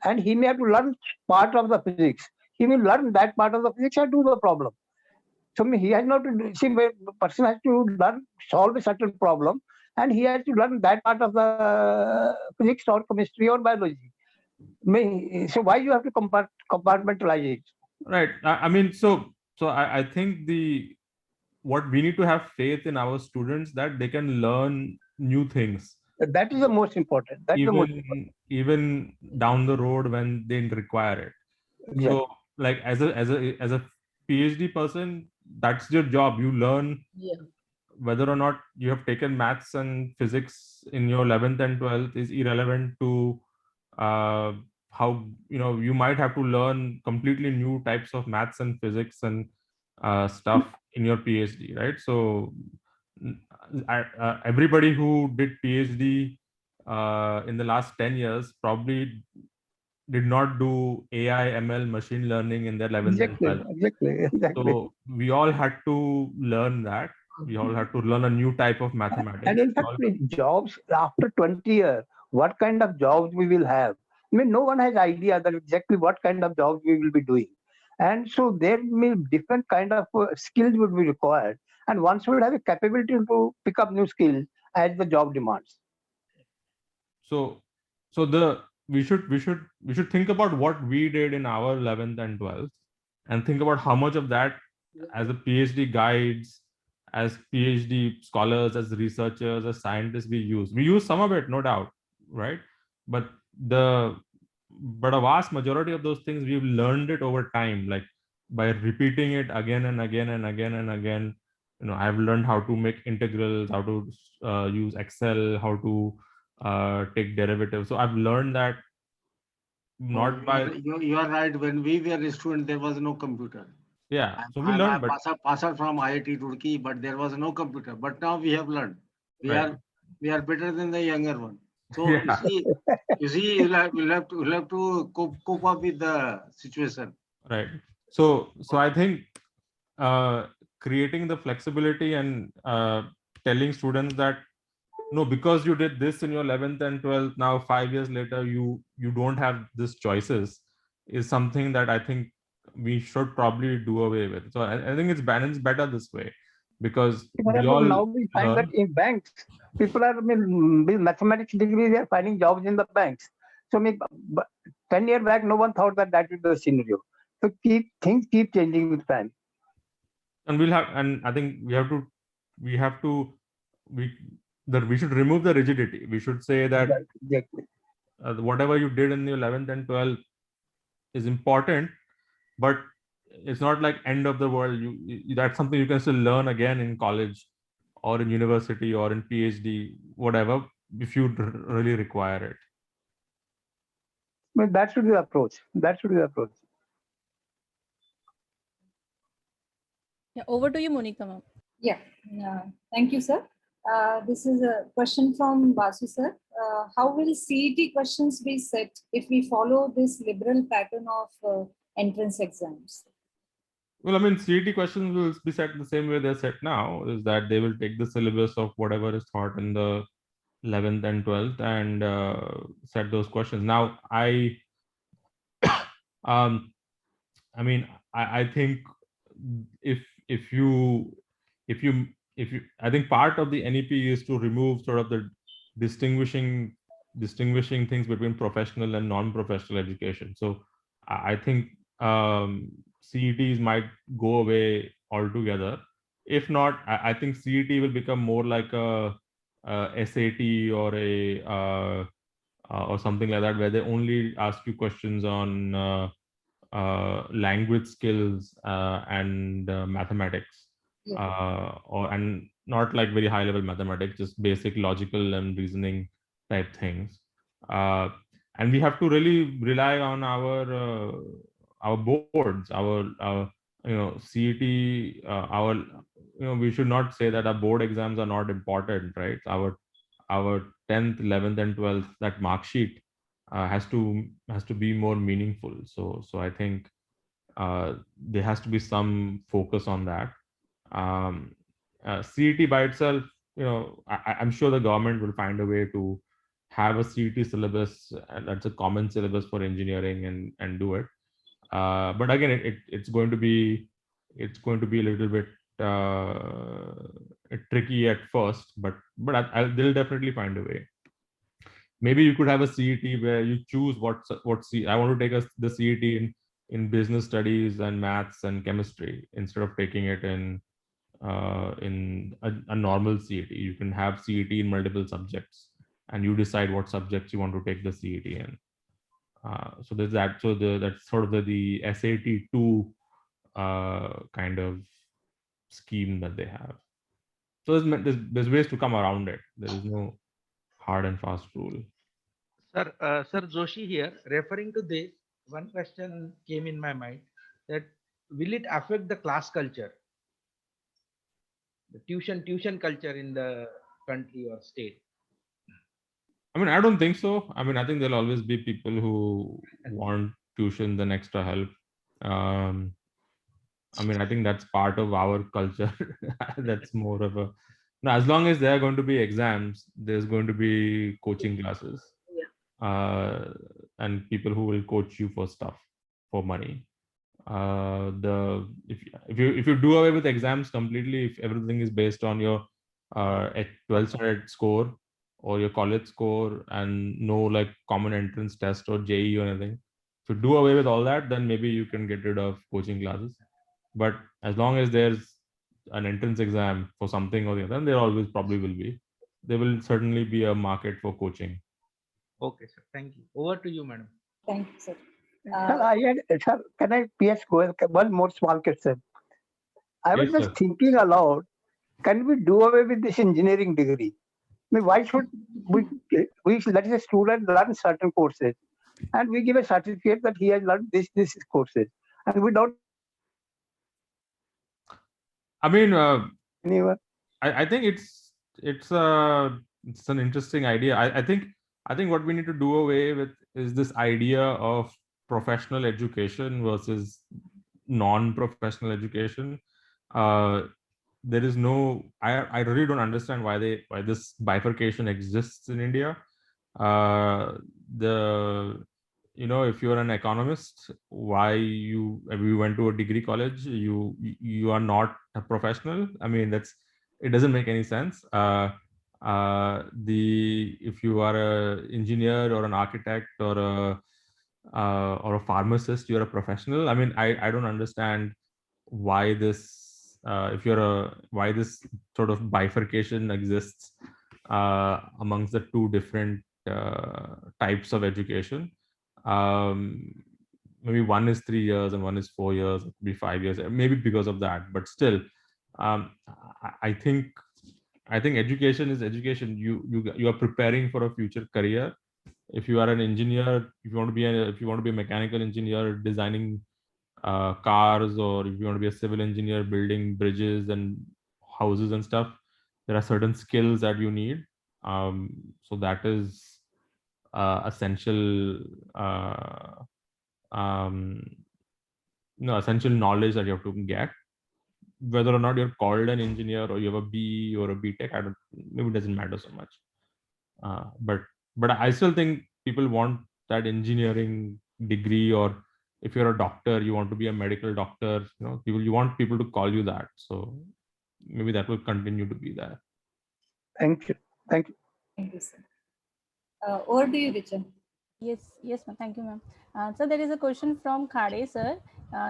and he may have to learn part of the physics. He will learn that part of the physics and do the problem. So he has not to see, the person has to learn solve a certain problem, and he has to learn that part of the physics or chemistry or biology. So why you have to compartmentalize it? Right. I mean, so I think what we need to have faith in our students that they can learn new things. That is the most important. That's the most important. Even down the road when they require it. Exactly. So like as a PhD person, that's your job. You learn whether or not you have taken maths and physics in your 11th and 12th is irrelevant to how you might have to learn completely new types of maths and physics and stuff in your PhD, right? So everybody who did PhD in the last 10 years probably did not do AI, ML, machine learning in their 11th and 12th. Exactly. So we all had to learn that. We all had to learn a new type of mathematics. And in fact, jobs after 20 years, what kind of jobs we will have? I mean, no one has idea that exactly what kind of jobs we will be doing. And so there may different kind of skills would be required. And one should have a capability to pick up new skills as the job demands. So we should think about what we did in our 11th and 12th, and think about how much of that as a PhD guides, as PhD scholars, as researchers, as scientists we use. We use some of it, no doubt, right? But a vast majority of those things we've learned it over time, like by repeating it again and again and again and again. I've learned how to make integrals, how to use Excel, how to take derivatives. So I've learned that not by. You are right. When we were a student, there was no computer. Yeah, so we learned. I passed out from IIT Roorkee, but there was no computer. But now we have learned. We are better than the younger one. So Yeah. you see, you'll have to cope up with the situation. Right. So I think creating the flexibility and telling students that no, because you did this in your 11th and 12th, now 5 years later you don't have these choices, is something that I think we should probably do away with. So I think it's better this way, because now we find that in banks, people are with mathematics degree, they are finding jobs in the banks. So 10 years back, no one thought that would be the scenario. So things keep changing with time. And I think we should remove the rigidity. We should say that exactly. Whatever you did in your 11th and 12th is important, but it's not like end of the world. That's something you can still learn again in college or in university or in PhD, whatever, if you really require it. But that should be the approach. Yeah, over to you, Monica ma'am. Yeah, thank you, sir. This is a question from Basu, sir. How will CET questions be set if we follow this liberal pattern of entrance exams? Well, I mean, CET questions will be set the same way they're set now, is that they will take the syllabus of whatever is taught in the 11th and 12th and set those questions. Now, I mean, I think if you I think part of the NEP is to remove sort of the distinguishing things between professional and non-professional education. So I think CETs might go away altogether. If not, I think CET will become more like a SAT or a or something like that, where they only ask you questions on language skills and mathematics, and not like very high level mathematics, just basic logical and reasoning type things. And we have to really rely on our boards, our CET, we should not say that our board exams are not important, right? Our 10th, 11th, and 12th, that mark sheet has to be more meaningful. So I think there has to be some focus on that. CET by itself, I'm sure the government will find a way to have a CET syllabus that's a common syllabus for engineering and do it. But again, it's going to be a little bit tricky at first, but they'll definitely find a way. Maybe you could have a CET where you choose I want to take the CET in business studies and maths and chemistry instead of taking it in a normal CET. You can have CET in multiple subjects, and you decide what subjects you want to take the CET in. So there's that. So that's sort of the SAT2 kind of scheme that they have. So there's ways to come around it. There is no hard and fast rule. Sir Joshi here, referring to this, one question came in my mind, that will it affect the class culture, the tuition culture in the country or state? I mean, I don't think so. I mean, I think there'll always be people who want tuition and extra help. I mean, I think that's part of our culture. That's more of a, now, as long as there are going to be exams, there's going to be coaching classes. And people who will coach you for stuff for money. If you do away with exams completely, if everything is based on your 12th standard score or your college score and no like common entrance test or JEE or anything, if you do away with all that, then maybe you can get rid of coaching classes. But as long as there's an entrance exam for something or the other, and there always probably will be, there will certainly be a market for coaching. Okay, sir. Thank you. Over to you, madam. Thank you, sir. Sir, can I PS go one more small question? I was Yes, just sir. thinking aloud, can we do away with this engineering degree? I mean, why should we let a student learn certain courses and we give a certificate that he has learned this courses, and we don't. I mean, Anyone? I think it's an interesting idea. I think what we need to do away with is this idea of professional education versus non-professional education. There is no, I really don't understand why this bifurcation exists in India. If you're an economist, why you went to a degree college, you are not a professional. I mean, it doesn't make any sense. If you are an engineer or an architect or a pharmacist, you're a professional. I mean, I don't understand why this why this sort of bifurcation exists amongst the two different types of education. Maybe one is 3 years and one is 4 years, maybe 5 years, maybe because of that. But still, I think education is education. You are preparing for a future career. If you are an engineer, if you want to be a mechanical engineer designing cars, or if you want to be a civil engineer building bridges and houses and stuff, there are certain skills that you need. So that is essential, essential knowledge that you have to get. Whether or not you're called an engineer or you have a B or a BTech, maybe it doesn't matter so much. But I still think people want that engineering degree, or if you're a doctor, you want to be a medical doctor. You want people to call you that. So maybe that will continue to be there. Thank you. Thank you. Thank you, sir. Over to you, Richa. Yes, ma'am. Thank you, ma'am. So there is a question from Khade, sir.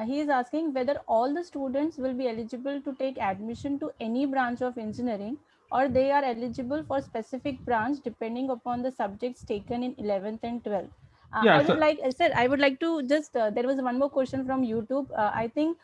He is asking whether all the students will be eligible to take admission to any branch of engineering, or they are eligible for specific branch depending upon the subjects taken in 11th and 12th. Yeah, I would like to just, there was one more question from YouTube. I think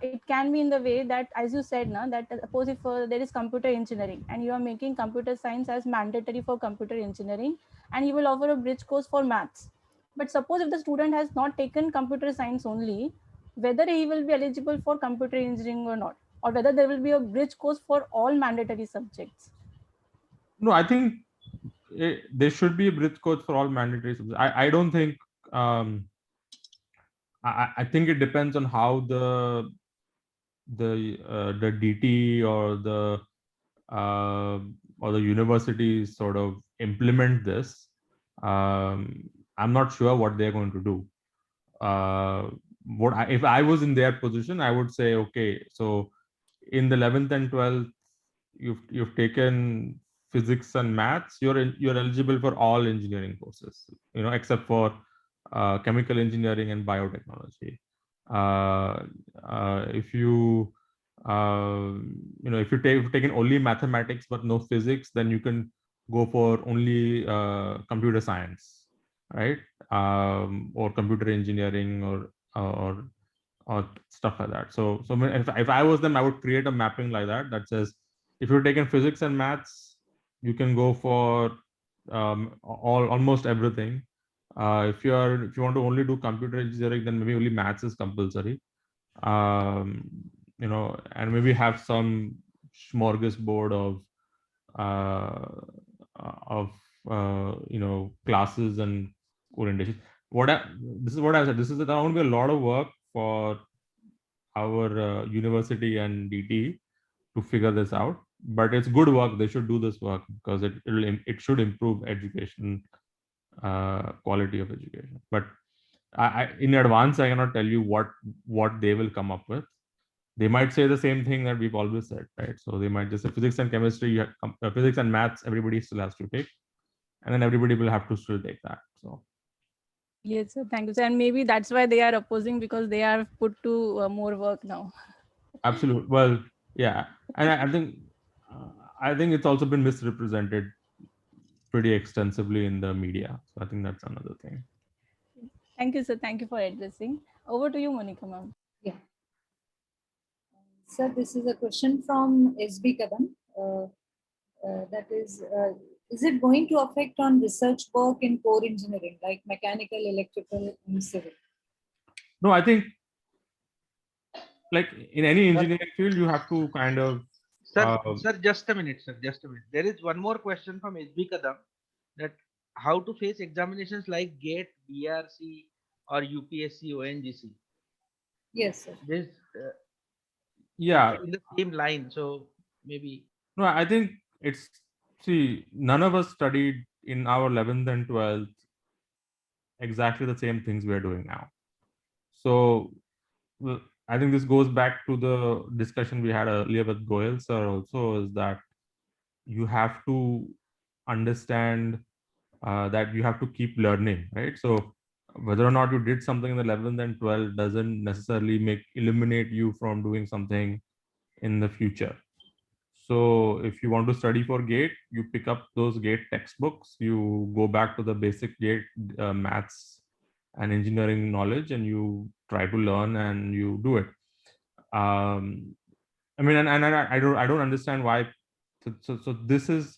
it can be in the way that, as you said, that suppose if there is computer engineering and you are making computer science as mandatory for computer engineering, and you will offer a bridge course for maths. But suppose if the student has not taken computer science only, whether he will be eligible for computer engineering or not, or whether there will be a bridge course for all mandatory subjects. No, I think there should be a bridge course for all mandatory subjects. I don't think, I think it depends on how the DT or the universities sort of implement this. I'm not sure what they're going to do. If I was in their position, I would say, okay, so in the 11th and 12th, you've taken physics and maths, you're eligible for all engineering courses, except for chemical engineering and biotechnology. If you've taken only mathematics but no physics, then you can go for only computer science, right? Or computer engineering or stuff like that. So if I was them, I would create a mapping like that says, if you're taking physics and maths, you can go for almost everything. If you want to only do computer engineering, then maybe only maths is compulsory. And maybe have some smorgasbord of classes and orientation. This is what I said. This is there won't be a lot of work for our university and DT to figure this out, but it's good work. They should do this work because it should improve education, quality of education. But I in advance, I cannot tell you what they will come up with. They might say the same thing that we've always said, right? So they might just say physics and chemistry, physics and maths, everybody still has to take, and then everybody will have to still take that. So. Yes, sir. Thank you, sir. And maybe that's why they are opposing, because they are put to more work now. Absolutely. Well, yeah, and I think it's also been misrepresented pretty extensively in the media. So I think that's another thing. Thank you, sir. Thank you for addressing. Over to you, Monica, ma'am. Yeah. Sir, this is a question from SB Kadam. That is it going to affect on research work in core engineering, like mechanical, electrical, and civil? No, I think like in any engineering field, you have to kind of. Sir, just a minute, sir. Just a minute. There is one more question from SB Kadam, that how to face examinations like GATE, BRC, or UPSC, ONGC. Yes, sir. This, yeah, in the same line. So maybe. No, I think none of us studied in our 11th and 12th exactly the same things we're doing now. So I think this goes back to the discussion we had earlier with Goyal sir also, is that you have to understand that you have to keep learning, right? So whether or not you did something in the 11th and 12th doesn't necessarily eliminate you from doing something in the future. So if you want to study for GATE, you pick up those GATE textbooks, you go back to the basic GATE maths and engineering knowledge, and you try to learn and you do it. I mean, and I don't understand why. So this is,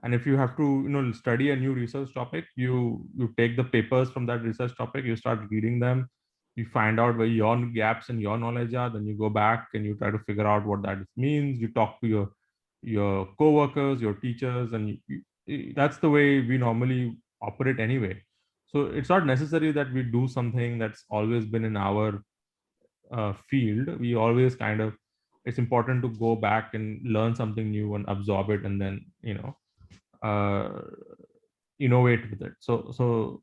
and if you have to study a new research topic, you take the papers from that research topic, you start reading them, you find out where your gaps in your knowledge are, then you go back and you try to figure out what that means. You talk to your co-workers, your teachers, and that's the way we normally operate anyway. So it's not necessary that we do something that's always been in our field. We always kind of, it's important to go back and learn something new and absorb it, and then innovate with it. So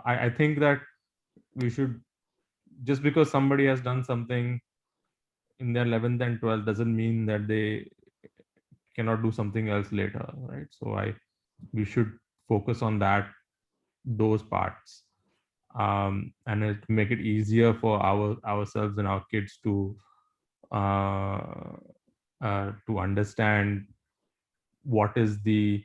I think that we should, just because somebody has done something in their 11th and 12th doesn't mean that they cannot do something else later, right? So we should focus on those parts, and it make it easier for ourselves and our kids to understand what is the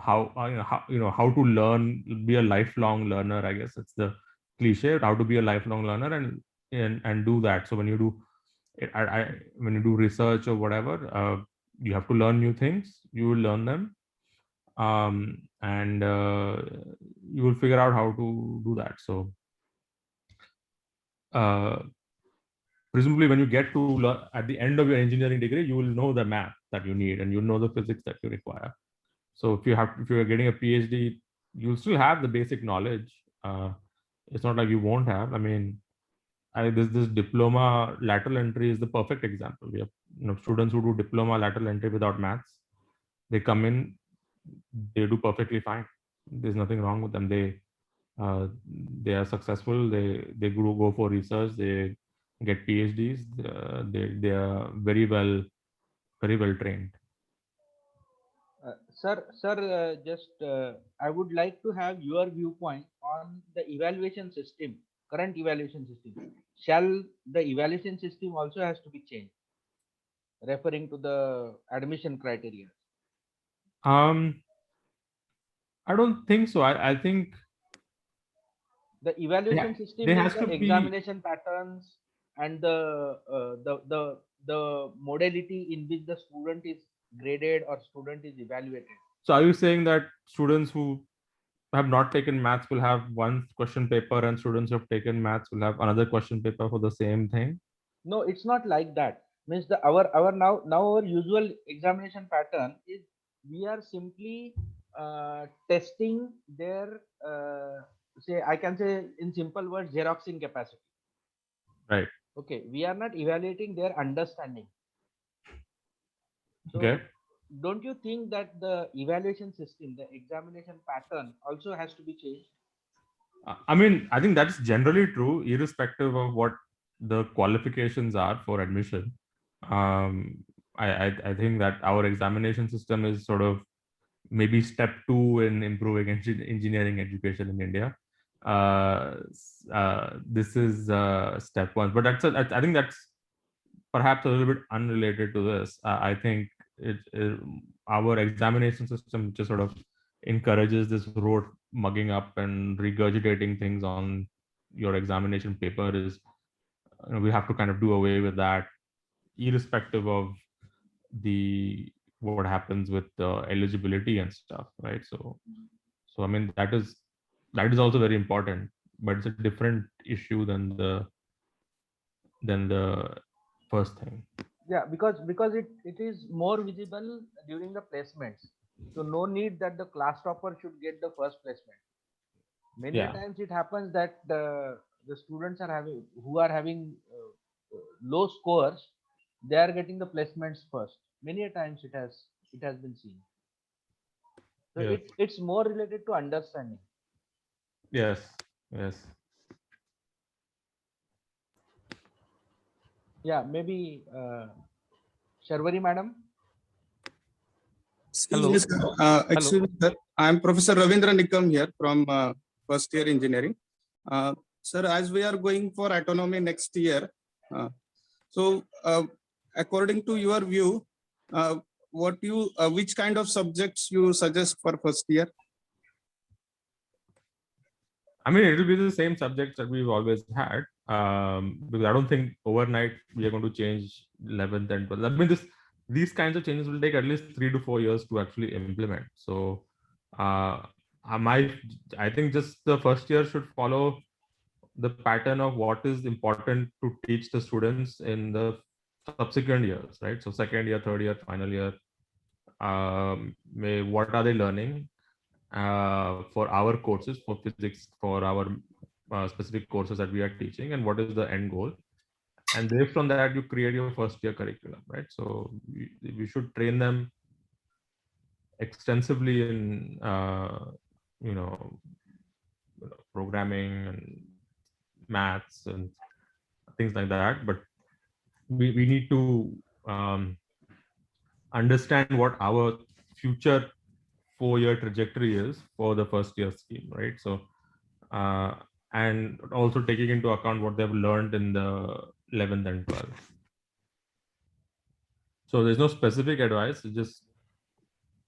how to learn, be a lifelong learner. I guess it's the cliche, how to be a lifelong learner, and do that. So when you do when you do research or whatever, you have to learn new things. You will learn them, and you will figure out how to do that. So presumably when you get to learn at the end of your engineering degree, you will know the math that you need, and you know the physics that you require. So if you're getting a PhD, you'll still have the basic knowledge. It's not like you won't have. I mean, this diploma lateral entry is the perfect example. We have students who do diploma lateral entry without maths. They come in, they do perfectly fine. There's nothing wrong with them. They are successful. They go for research. They get PhDs. They are very well trained. Sir, I would like to have your viewpoint on the evaluation system, current evaluation system. Shall the evaluation system also has to be changed, referring to the admission criteria? I don't think so. I think the evaluation system is the examination patterns and the modality in which the student is graded or student is evaluated. So are you saying that students who have not taken maths will have one question paper, and students who have taken maths will have another question paper for the same thing? No, it's not like that. Means our our usual examination pattern is we are simply testing their I can say in simple words, xeroxing capacity. Right. Okay. We are not evaluating their understanding. So okay. Don't you think that the evaluation system, the examination pattern also has to be changed? I mean, I think that's generally true, irrespective of what the qualifications are for admission. I think that our examination system is sort of maybe step 2 in improving engineering education in India. This is step 1, but I think that's perhaps a little bit unrelated to this. I think our examination system just sort of encourages this rote mugging up and regurgitating things on your examination paper. Is we have to kind of do away with that, irrespective of what happens with the eligibility and stuff, right? So I mean, that is also very important, but it's a different issue than the first thing. Yeah, because it is more visible during the placements. So no need that the class topper should get the first placement. Many times it happens that the students who are having low scores, they are getting the placements first. Many times it has been seen. So it's more related to understanding. Yes. Yeah, maybe Sharwari madam. Hello. Excuse me, sir. I am Professor Ravindra Nikam here from first year engineering. Sir, as we are going for autonomy next year, so according to your view, which kind of subjects you suggest for first year? I mean, it will be the same subjects that we've always had, because I don't think overnight we are going to change 11th and 12th. I mean, these kinds of changes will take at least 3 to 4 years to actually implement. So I think just the first year should follow the pattern of what is important to teach the students in the subsequent years, right? So second year, third year, final year, what are they learning for our courses, for physics, for our specific courses that we are teaching, and what is the end goal? And based on that, you create your first year curriculum, right? So we should train them extensively in programming and maths and things like that, but we need to understand what our future 4-year trajectory is for the first year scheme, right? So and also taking into account what they've learned in the 11th and 12th. So there's no specific advice, it's just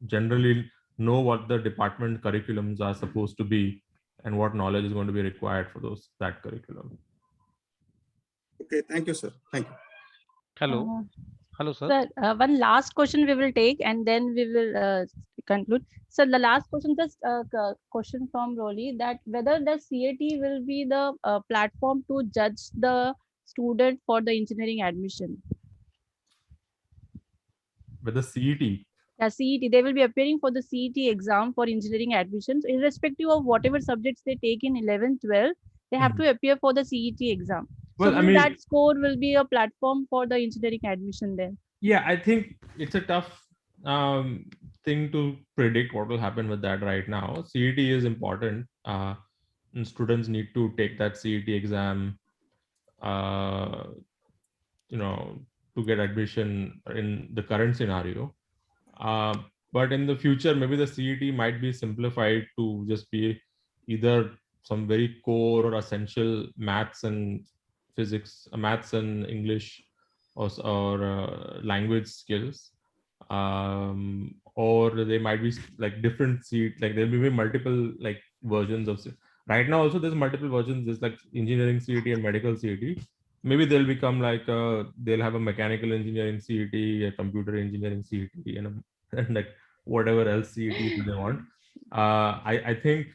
generally know what the department curriculums are supposed to be and what knowledge is going to be required for that curriculum. Okay, thank you, sir. Thank you. Hello. Hello, sir. Sir, one last question we will take and then we will conclude. So the last question, just a question from Rolly, that whether the CAT will be the platform to judge the student for the engineering admission. With the CET? Yeah, CET, they will be appearing for the CET exam for engineering admissions, irrespective of whatever subjects they take in 11th, 12th, they have to appear for the CET exam. Well, so I mean, that score will be a platform for the engineering admission then. Yeah, I think it's a tough thing to predict what will happen with that right now. CET is important. And students need to take that CET exam, to get admission in the current scenario. But in the future, maybe the CET might be simplified to just be either some very core or essential maths and physics, maths and English, or language skills, or they might be like different CET, like there will be multiple like versions of CET. Right now also there's multiple versions. There's like engineering CET and medical CET. Maybe they'll become like they'll have a mechanical engineering CET, a computer engineering CET, and like whatever else CET they want. I think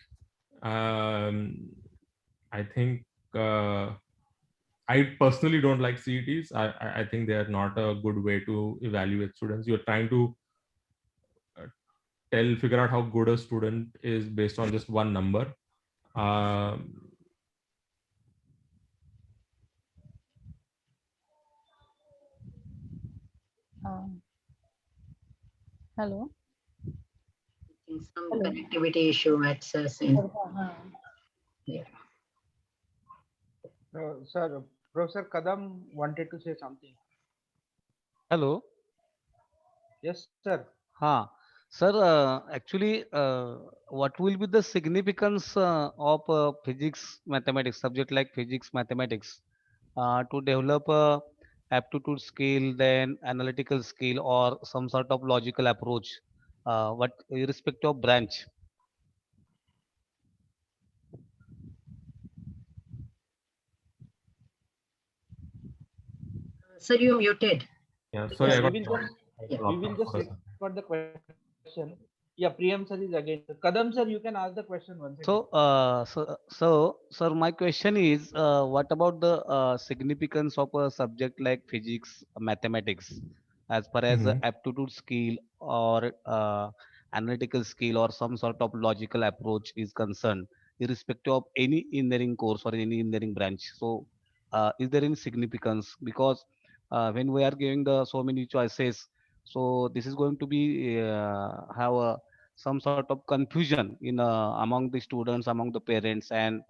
I personally don't like CETs. I think they are not a good way to evaluate students. You're trying to figure out how good a student is based on just one number. Hello. Some connectivity issue at Sassin. Yeah. Sir, Professor Kadam wanted to say something. Hello. Yes, sir. Sir, actually, what will be the significance of physics, mathematics, subject like physics, mathematics, to develop a aptitude skill, then analytical skill, or some sort of logical approach, what irrespective of branch? Sir, you muted. Yeah, sorry, we will just record the question. Yeah, Priyam sir is again. Kadam sir, you can ask the question once again. So, sir, my question is, what about the significance of a subject like physics, mathematics, as far as aptitude skill or analytical skill or some sort of logical approach is concerned, irrespective of any engineering course or any engineering branch? So, is there any significance? Because when we are giving the so many choices, so this is going to be have some sort of confusion in among the students, among the parents, and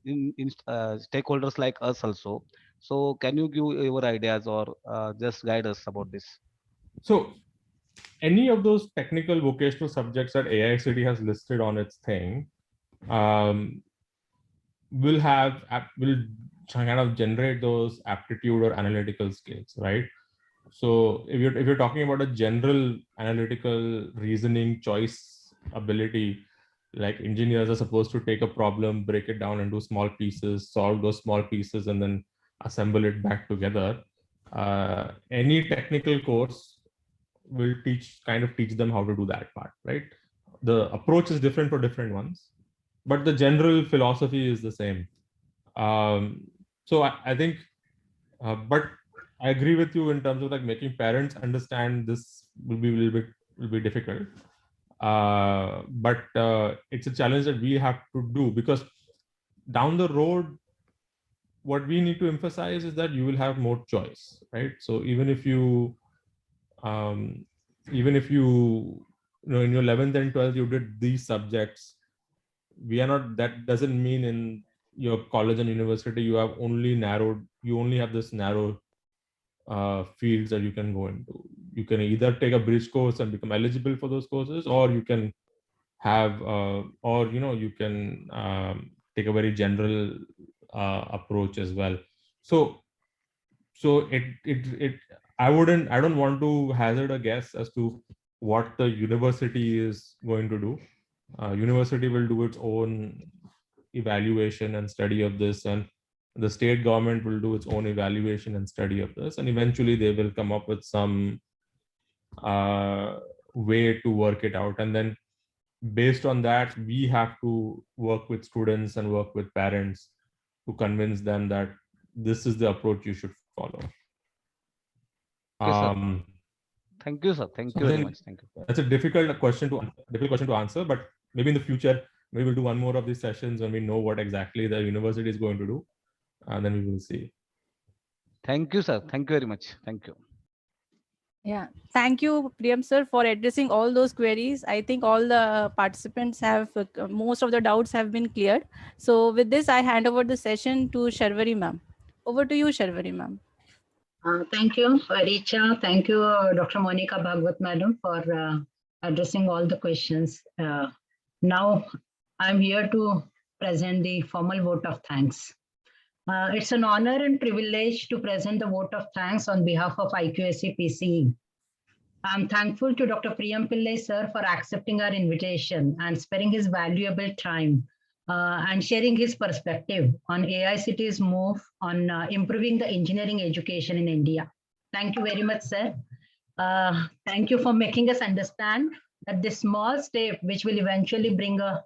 in stakeholders like us also. So can you give your ideas or just guide us about this? So any of those technical vocational subjects that AICTE has listed on its thing will kind of generate those aptitude or analytical skills, right? So if you're talking about a general analytical reasoning choice ability, like engineers are supposed to take a problem, break it down into small pieces, solve those small pieces, and then assemble it back together. Any technical course will teach them how to do that part, right? The approach is different for different ones, but the general philosophy is the same. So I think, but I agree with you in terms of like making parents understand this will be a little bit will be difficult. But it's a challenge that we have to do, because down the road, what we need to emphasize is that you will have more choice, right? So even if you in your 11th and 12th you did these subjects, that doesn't mean in your college and university you only have this narrow fields that you can go into. You can either take a bridge course and become eligible for those courses, or you can have you can take a very general approach as well. So I don't want to hazard a guess as to what the university is going to do. University will do its own evaluation and study of this, and the state government will do its own evaluation and study of this, and eventually they will come up with some way to work it out. And then based on that, we have to work with students and work with parents to convince them that this is the approach you should follow. Okay, thank you, sir. Thank you very much. Thank you. That's a difficult question to answer, but maybe in the future, maybe we'll do one more of these sessions when we know what exactly the university is going to do, and then we will see. Thank you, sir. Thank you very much. Thank you. Yeah, thank you, Priyam sir, for addressing all those queries. I think all the participants have, most of the doubts have been cleared. So with this, I hand over the session to Sharvari ma'am. Over to you, Sharvari ma'am. Thank you, Richa. Thank you, Dr. Monica Bhagwat madam, for addressing all the questions. Now, I'm here to present the formal vote of thanks. It's an honor and privilege to present the vote of thanks on behalf of IQAC PCE. I'm thankful to Dr. Priyam Pillai sir for accepting our invitation and sparing his valuable time and sharing his perspective on AICT's move on improving the engineering education in India. Thank you very much, sir. Thank you for making us understand that this small step, which will eventually bring a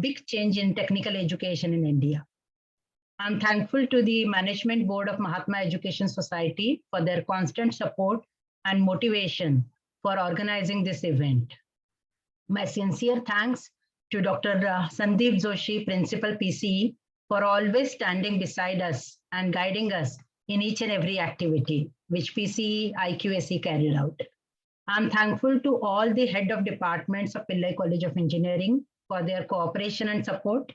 big change in technical education in India. I'm thankful to the Management Board of Mahatma Education Society for their constant support and motivation for organizing this event. My sincere thanks to Dr. Sandeep Joshi, Principal PCE, for always standing beside us and guiding us in each and every activity which PCE IQAC carried out. I'm thankful to all the head of departments of Pillai College of Engineering for their cooperation and support.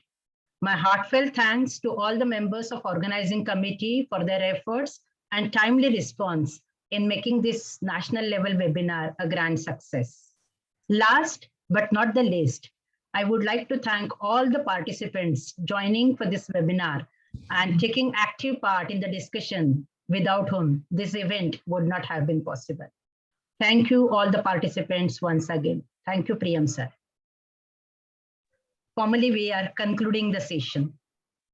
My heartfelt thanks to all the members of organizing committee for their efforts and timely response in making this national level webinar a grand success. Last but not the least, I would like to thank all the participants joining for this webinar and taking active part in the discussion, without whom this event would not have been possible. Thank you all the participants once again. Thank you, Priyam sir. Formally, we are concluding the session.